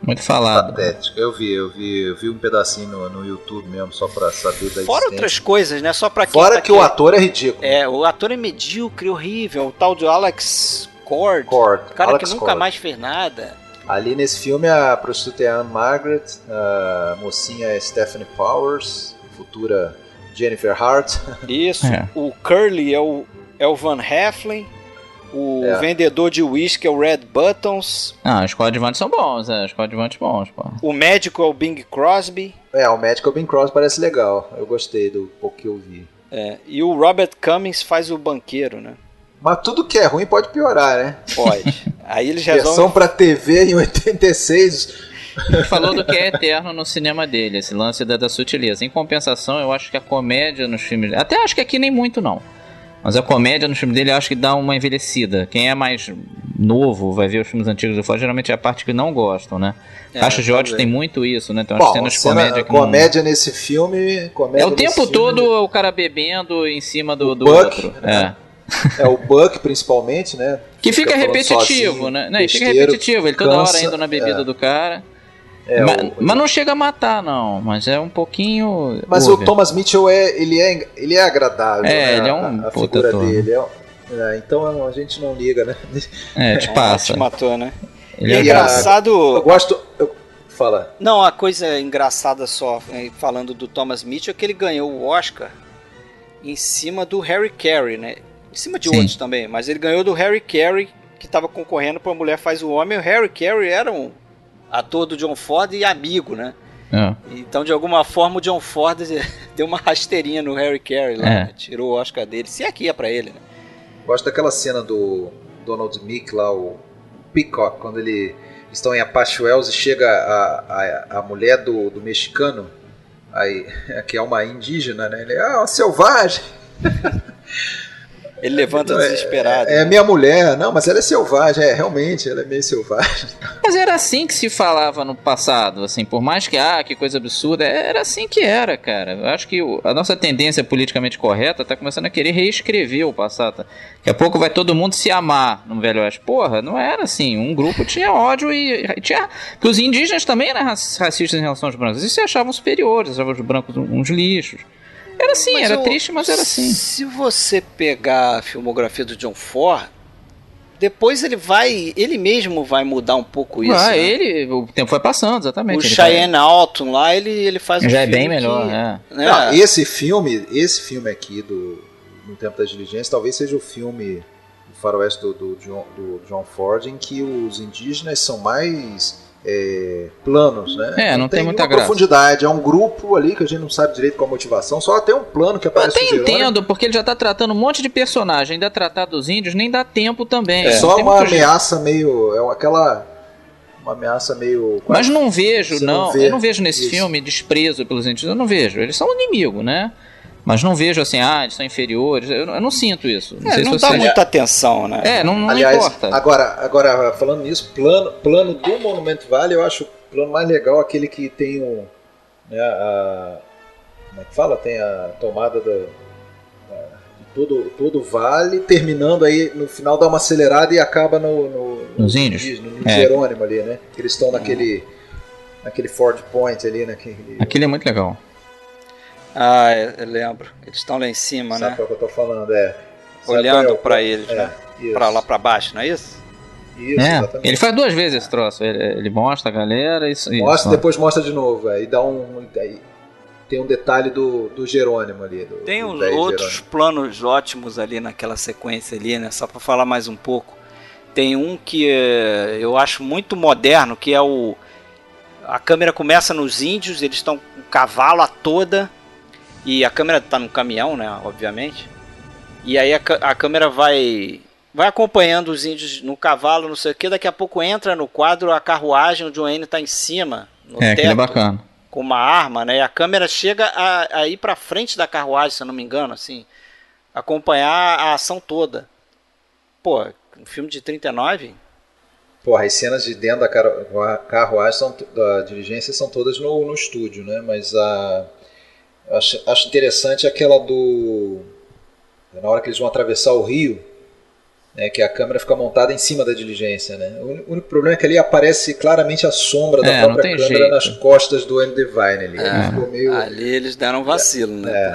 Muito falado. Patético. Eu vi um pedacinho no YouTube mesmo, só pra saber da Fora outras coisas, né? Só pra quem Fora que o ator é ridículo. O ator é medíocre, horrível. O tal de Alex Cord. Cara Alex que nunca Cord. mais fez nada. Ali nesse filme a prostituta é a Anne Margaret, a mocinha é Stephanie Powers, futura Jennifer Hart. Isso. O Curly é o Van Heflin. O vendedor de uísque é o Red Buttons. Os coadjuvantes são bons, os coadjuvantes bons, pô. O médico é o Bing Crosby. O médico é o Bing Crosby, parece legal. Eu gostei do pouco que eu vi. E o Robert Cummings faz o banqueiro, né? Mas tudo que é ruim pode piorar, né? Pode. Aí eles resolvem... Versão pra TV em 86... Ele falou do que é eterno no cinema dele, esse lance da sutileza. Em compensação, eu acho que a comédia nos filmes... Até acho que aqui nem muito, não. Mas a comédia no filme dele eu acho que dá uma envelhecida. Quem é mais novo vai ver os filmes antigos do Ford, geralmente é a parte que não gostam, né? Rastros de Ódio tem muito isso, né? Tem umas cenas de comédia que comédia nesse filme... o tempo todo o cara bebendo em cima do outro. Né? O Buck, principalmente, né? Que fica repetitivo, sozinho, né? Fica repetitivo, ele toda hora indo na bebida do cara. Mas não chega a matar, não. Mas é um pouquinho. Mas o Thomas Mitchell ele é agradável. Né? Ele é um a figura dele. Então a gente não liga, né? Te passa. Te matou, né? Ele é engraçado. Eu gosto. Fala. Não, a coisa engraçada só, falando do Thomas Mitchell, é que ele ganhou o Oscar em cima do Harry Carey, né? Em cima de outros também, mas ele ganhou do Harry Carey, que estava concorrendo para A Mulher Faz o Homem. O Harry Carey era um ator do John Ford e amigo, né? Então, de alguma forma, o John Ford deu uma rasteirinha no Harry Carey lá, né? Tirou o Oscar dele. Se aqui é pra ele, né? Gosto daquela cena do Donald Meek lá, o Peacock, quando eles estão em Apache Wells e chega a mulher do mexicano, aí, que é uma indígena, né? Ele uma selvagem. Ele levanta desesperado. É minha mulher. Não, mas ela é selvagem. Realmente, ela é meio selvagem. Mas era assim que se falava no passado, assim, por mais que coisa absurda, era assim que era, cara. Eu acho que a nossa tendência politicamente correta tá começando a querer reescrever o passado. Daqui a pouco vai todo mundo se amar no Velho Oeste. Porra, não era assim. Um grupo tinha ódio e tinha... Porque os indígenas também eram racistas em relação aos brancos. Eles se achavam superiores, achavam os brancos uns lixos. Era assim, era triste, mas era assim. Se você pegar a filmografia do John Ford, depois ele mesmo vai mudar um pouco isso. Né? O tempo foi passando, exatamente. O Cheyenne Alton lá, ele faz um já filme é bem melhor, né? Não, esse filme aqui No Tempo da Diligência talvez seja o filme do faroeste do John Ford em que os indígenas são mais planos, né? Não tem muita profundidade. É um grupo ali que a gente não sabe direito qual a motivação, só tem um plano que aparece. Eu até entendo, porque ele já tá tratando um monte de personagem, ainda tratar dos índios nem dá tempo também. Só uma ameaça meio... uma ameaça meio... Mas não vejo, eu não vejo nesse filme desprezo pelos índios, eu não vejo. Eles são um inimigo, né? Mas não vejo assim, eles são inferiores, eu não sinto isso. Não dá muita atenção, né? Não Aliás, importa. Agora, falando nisso, plano do Monument Valley, eu acho o plano mais legal aquele que tem como é que fala? Tem a tomada de todo o vale, terminando aí, no final dá uma acelerada e acaba nos índios. No Jerônimo ali, né? Que eles estão naquele Ford Point ali, Aquele é muito legal. Eu lembro. Eles estão lá em cima, Sabe né? qual que eu tô falando? Olhando pra eles, né? Isso. Pra lá pra baixo, não é isso? Isso, exatamente. Ele faz 2 vezes esse troço. Ele mostra a galera mostra, depois mostra de novo. Aí dá tem um detalhe do Jerônimo ali. Tem outros planos ótimos ali naquela sequência ali, né? Só pra falar mais um pouco. Tem um que eu acho muito moderno, que é a câmera começa nos índios, eles estão com o cavalo a toda. E a câmera tá no caminhão, né? Obviamente. E aí a câmera vai acompanhando os índios no cavalo, não sei o que. Daqui a pouco entra no quadro a carruagem, o John Wayne tá em cima, no teto, que é bacana. Com uma arma, né? E a câmera chega a ir pra frente da carruagem, se eu não me engano, assim. Acompanhar a ação toda. Pô, um filme de 39... Porra, as cenas de dentro da carruagem da diligência são todas no estúdio, né? Mas acho interessante aquela na hora que eles vão atravessar o rio, né, que a câmera fica montada em cima da diligência, né? O único problema é que ali aparece claramente a sombra da própria câmera nas costas do Andy Devine ali. Ali eles deram um vacilo, né?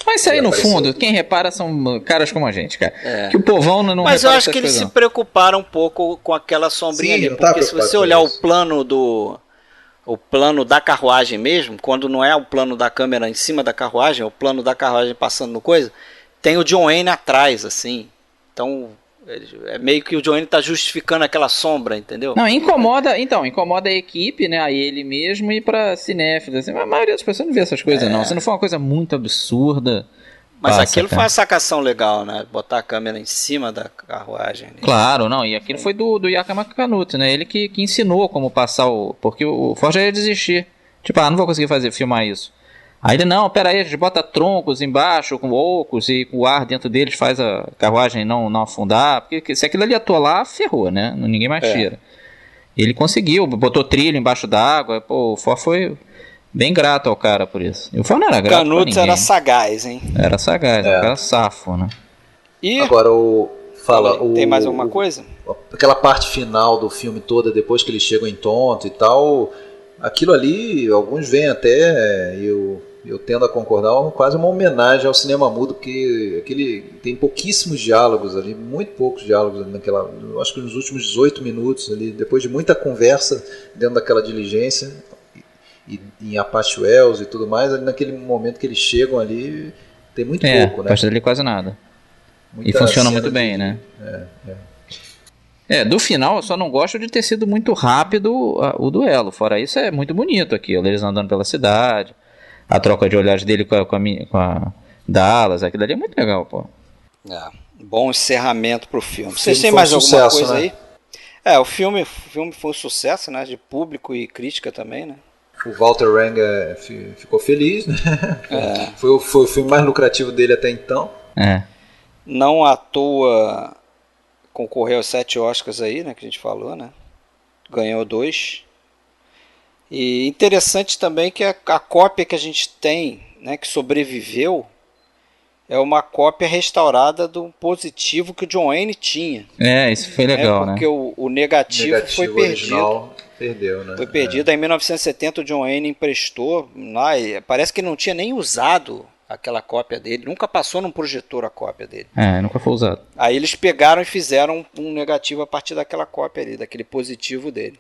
Mas isso aí, no fundo, quem repara são caras como a gente, cara. Que o povão não Mas eu repara acho que eles coisas, se preocuparam um pouco com aquela sombrinha ali. Porque se você olhar o plano da carruagem mesmo, quando não é o plano da câmera em cima da carruagem, é o plano da carruagem passando no coisa, tem o John Wayne atrás, assim. Então, é meio que o John Wayne tá justificando aquela sombra, entendeu? Não, incomoda a equipe, né, a ele mesmo e pra cinéfilos, assim, a maioria das pessoas não vê essas coisas, não. Se não for uma coisa muito absurda... Mas aquilo foi uma sacação legal, né? Botar a câmera em cima da carruagem. Claro, não, e aquilo foi do Yakama Kakanuto, né? Ele que ensinou como passar porque o Ford já ia desistir. Tipo, não vou conseguir filmar isso. Aí ele, não, peraí, a gente bota troncos embaixo, com ocos, e com o ar dentro deles faz a carruagem não afundar, porque se aquilo ali atolar, ferrou, né? Ninguém mais tira. Ele conseguiu, botou trilho embaixo d'água, o Ford foi... bem grato ao cara por isso. E o Ford não era grato pra ninguém. Canuto era sagaz, hein? Era sagaz, era safo, né? E agora tem mais alguma coisa? Aquela parte final do filme toda, depois que eles chegam em Tonto e tal, aquilo ali, alguns veem até, eu tendo a concordar, quase uma homenagem ao cinema mudo, porque tem pouquíssimos diálogos ali, muito poucos diálogos ali eu acho que nos últimos 18 minutos ali, depois de muita conversa dentro daquela diligência, e em Apache Wells e tudo mais, ali naquele momento que eles chegam ali, tem muito pouco, né? A partir dali quase nada. E funciona muito bem, né? Do final, eu só não gosto de ter sido muito rápido o duelo. Fora isso, é muito bonito aquilo. Eles andando pela cidade, a troca de olhares dele com a Dallas, aquilo ali é muito legal, pô. Bom encerramento pro filme. Vocês têm mais alguma coisa aí? O filme foi um sucesso, né? De público e crítica também, né? O Walter Lang ficou feliz, né? Foi o filme mais lucrativo dele até então. Não à toa concorreu aos 7 Oscars aí, né? Que a gente falou, né? Ganhou 2. E interessante também que a cópia que a gente tem, né? Que sobreviveu, é uma cópia restaurada do positivo que o John Wayne tinha. Isso foi legal, porque né? O negativo foi perdido. Perdeu, né? Foi perdido. Em 1970 o John Wayne emprestou lá, parece que não tinha nem usado aquela cópia dele. Nunca passou num projetor a cópia dele. Nunca foi usado. Aí eles pegaram e fizeram um negativo a partir daquela cópia ali, daquele positivo dele.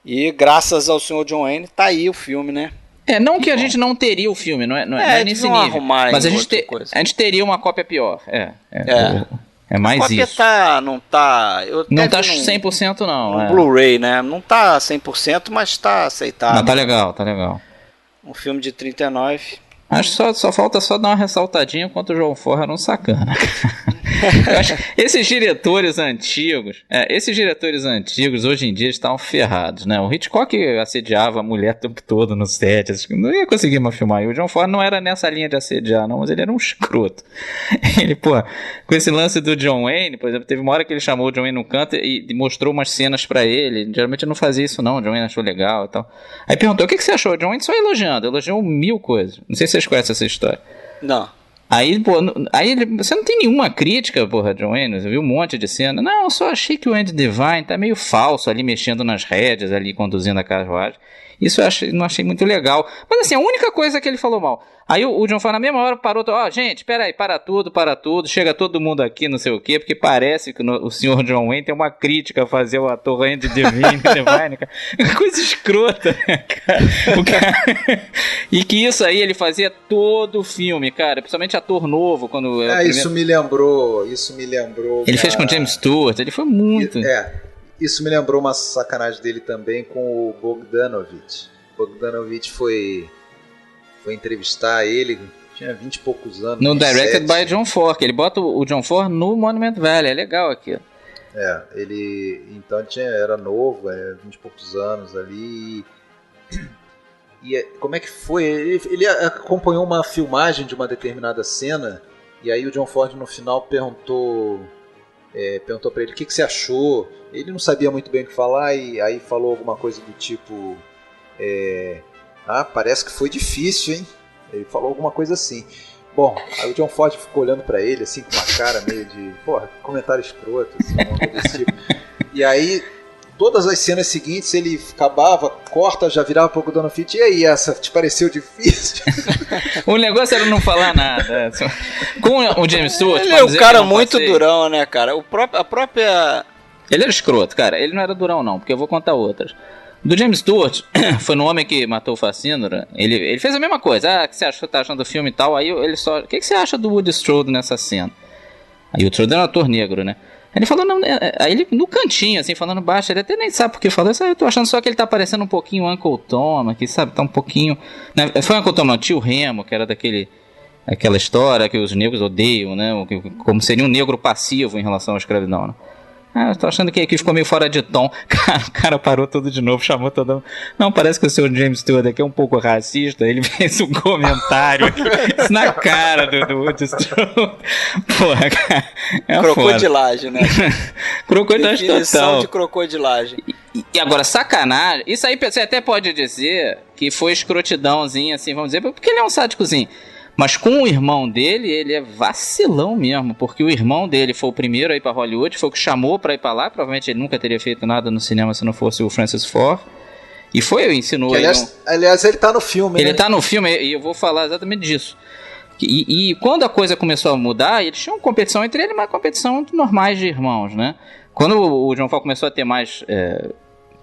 E graças ao Sr. John Wayne, tá aí o filme, né? Não que a gente não teria o filme, não é nesse nível. Mas a gente teria uma cópia pior. É mais isso. A cópia não tá... Não tá 100% não. No Blu-ray, né? Não tá 100%, mas tá aceitável. Mas tá legal. Um filme de 39. Acho que só falta dar uma ressaltadinha enquanto o João Forra era um sacana. Eu acho que esses diretores antigos hoje em dia estão ferrados, né? O Hitchcock assediava a mulher o tempo todo no set, não ia conseguir mais filmar. E o John Ford não era nessa linha de assediar, não, mas ele era um escroto. Ele, com esse lance do John Wayne, por exemplo, teve uma hora que ele chamou o John Wayne no canto e mostrou umas cenas pra ele. Geralmente eu não fazia isso não, o John Wayne achou legal e tal. Aí perguntou, o que você achou? O John Wayne só elogiou 1000 coisas. Não sei se vocês conhecem essa história. Não. Aí, você não tem nenhuma crítica, John Wayne, você viu um monte de cena. Não, eu só achei que o Andy Devine tá meio falso ali, mexendo nas rédeas, ali, conduzindo a carruagem. Isso eu não achei muito legal. Mas assim, a única coisa que ele falou mal. Aí o John Ford na mesma hora parou, gente, peraí, para tudo, chega todo mundo aqui, não sei o quê, porque parece que o senhor John Wayne tem uma crítica a fazer o ator Andy Devine, cara. Coisa escrota, né, cara? E que isso aí ele fazia todo o filme, cara, principalmente ator novo, quando... Isso me lembrou. Ele fez com James Stewart, ele foi muito... Isso me lembrou uma sacanagem dele também com o Bogdanovich. Bogdanovich foi entrevistar ele, tinha 20 e poucos anos. No Directed by John Ford, ele bota o John Ford no Monument Valley, é legal aqui. Ele então era novo, 20 e poucos anos ali. E como é que foi? Ele acompanhou uma filmagem de uma determinada cena, e aí o John Ford no final perguntou pra ele o que você achou. Ele não sabia muito bem o que falar e aí falou alguma coisa do tipo parece que foi difícil, hein? Ele falou alguma coisa assim. Bom, aí o John Ford ficou olhando pra ele assim com uma cara meio de comentário escroto, assim, uma coisa desse tipo. E aí todas as cenas seguintes ele acabava, corta, já virava pro Bogdanovich. E aí, essa te pareceu difícil? O negócio era não falar nada. Com o James Stewart... Ele é um cara muito durão, né, cara? A própria... Ele era escroto, cara. Ele não era durão, não, porque eu vou contar outras. Do James Stewart, foi no Homem que Matou o Facínora. Ele fez a mesma coisa. O que você tá achando do filme e tal? Aí ele só... O que você acha do Woody Strode nessa cena? Aí o Strode era um ator negro, né? Ele falou, não, aí ele no cantinho, assim, falando baixo, ele até nem sabe porque falou, eu tô achando só que ele tá parecendo um pouquinho Uncle Tom aqui, sabe, tá um pouquinho... Foi Uncle Tom, não, Tio Remo, que era aquela história que os negros odeiam, né, como seria um negro passivo em relação à escravidão, né? Eu tô achando que aqui ficou meio fora de tom. O cara parou tudo de novo, chamou todo mundo. Não, parece que o senhor James Stewart aqui é um pouco racista. Ele fez um comentário na cara do Woody Strode. Porra, cara. Crocodilagem, né? Crocodilagem total. De crocodilagem. E agora, sacanagem. Isso aí você até pode dizer que foi escrotidãozinho, assim, vamos dizer, porque ele é um sádicozinho. Mas com o irmão dele, ele é vacilão mesmo, porque o irmão dele foi o primeiro a ir pra Hollywood, foi o que chamou pra ir pra lá, provavelmente ele nunca teria feito nada no cinema se não fosse o Francis Ford. E ensinou ele. Aliás, ele tá no filme, Ele tá no filme, e eu vou falar exatamente disso. E quando a coisa começou a mudar, eles tinham competição entre eles, mas competição normais de irmãos, né? Quando o John Ford começou a ter mais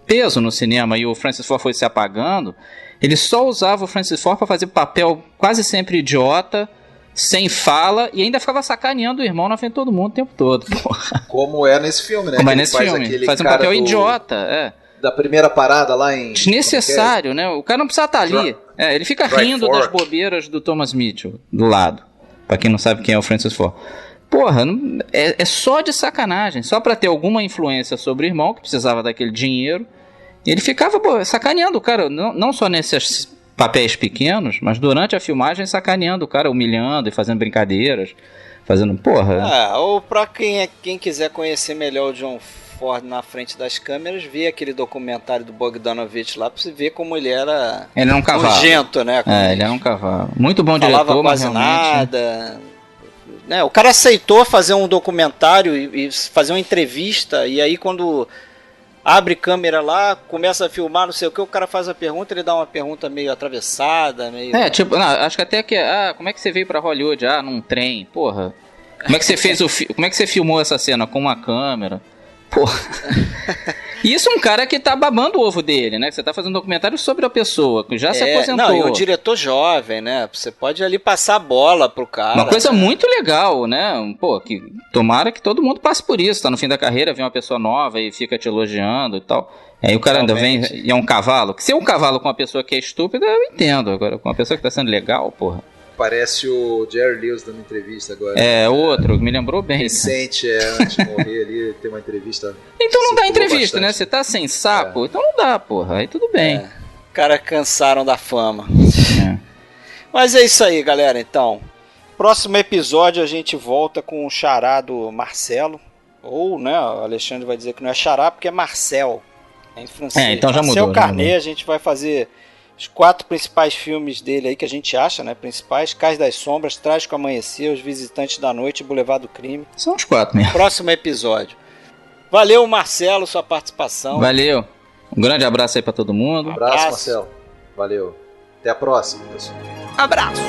peso no cinema e o Francis Ford foi se apagando, ele só usava o Francis Ford para fazer papel quase sempre idiota, sem fala, e ainda ficava sacaneando o irmão na frente de todo mundo o tempo todo. Porra. Como é nesse filme, né? Como é nesse filme. Faz um papel idiota, da primeira parada lá em... Desnecessário, né? O cara não precisa estar ali. Ele fica rindo das bobeiras do Thomas Mitchell, do lado. Pra quem não sabe quem é o Francis Ford. Porra, é só de sacanagem. Só pra ter alguma influência sobre o irmão, que precisava daquele dinheiro. Ele ficava sacaneando o cara, não só nesses papéis pequenos, mas durante a filmagem sacaneando o cara, humilhando e fazendo brincadeiras, fazendo porra. Ou pra quem quiser conhecer melhor o John Ford na frente das câmeras, ver aquele documentário do Bogdanovich lá, pra você ver como ele era... Ele era um cavalo. Nojento, né? Ele era um cavalo. Muito bom diretor, falava quase mas realmente... nada. Né? O cara aceitou fazer um documentário e fazer uma entrevista, e aí quando... abre câmera lá, começa a filmar, não sei o que, o cara faz a pergunta, ele dá uma pergunta meio atravessada, meio... Tipo, não, acho que até que... como é que você veio pra Hollywood? Num trem, porra. Como é que você fez como é que você filmou essa cena? Com uma câmera? Porra. Isso é um cara que tá babando o ovo dele, né? Você tá fazendo um documentário sobre a pessoa, que já se aposentou. Não, e um diretor jovem, né? Você pode ali passar a bola pro cara. Uma coisa muito legal, né? Pô, que tomara que todo mundo passe por isso. Tá no fim da carreira, vem uma pessoa nova e fica te elogiando e tal. Aí o cara ainda vem e é um cavalo. Se é um cavalo com uma pessoa que é estúpida, eu entendo. Agora, com uma pessoa que tá sendo legal, porra. Parece o Jerry Lewis dando entrevista agora. Outro, me lembrou bem. Recente, antes de morrer ali, tem uma entrevista. Então não dá entrevista, bastante, né? Você tá sem saco, então não dá, porra. Aí tudo bem. Cara, cansaram da fama. Mas é isso aí, galera, então. Próximo episódio a gente volta com o xará do Marcelo. Ou, né, o Alexandre vai dizer que não é xará porque é Marcel. É em francês. Então já Marcel mudou. Carnet, a gente vai fazer... os 4 principais filmes dele aí que a gente acha, né? Principais: Cais das Sombras, Trágico Amanhecer, Os Visitantes da Noite e Boulevard do Crime. São os 4 mesmo. Próximo episódio. Valeu, Marcelo, sua participação. Valeu. Um grande abraço aí pra todo mundo. Abraço, Marcelo. Valeu. Até a próxima, pessoal. Abraço.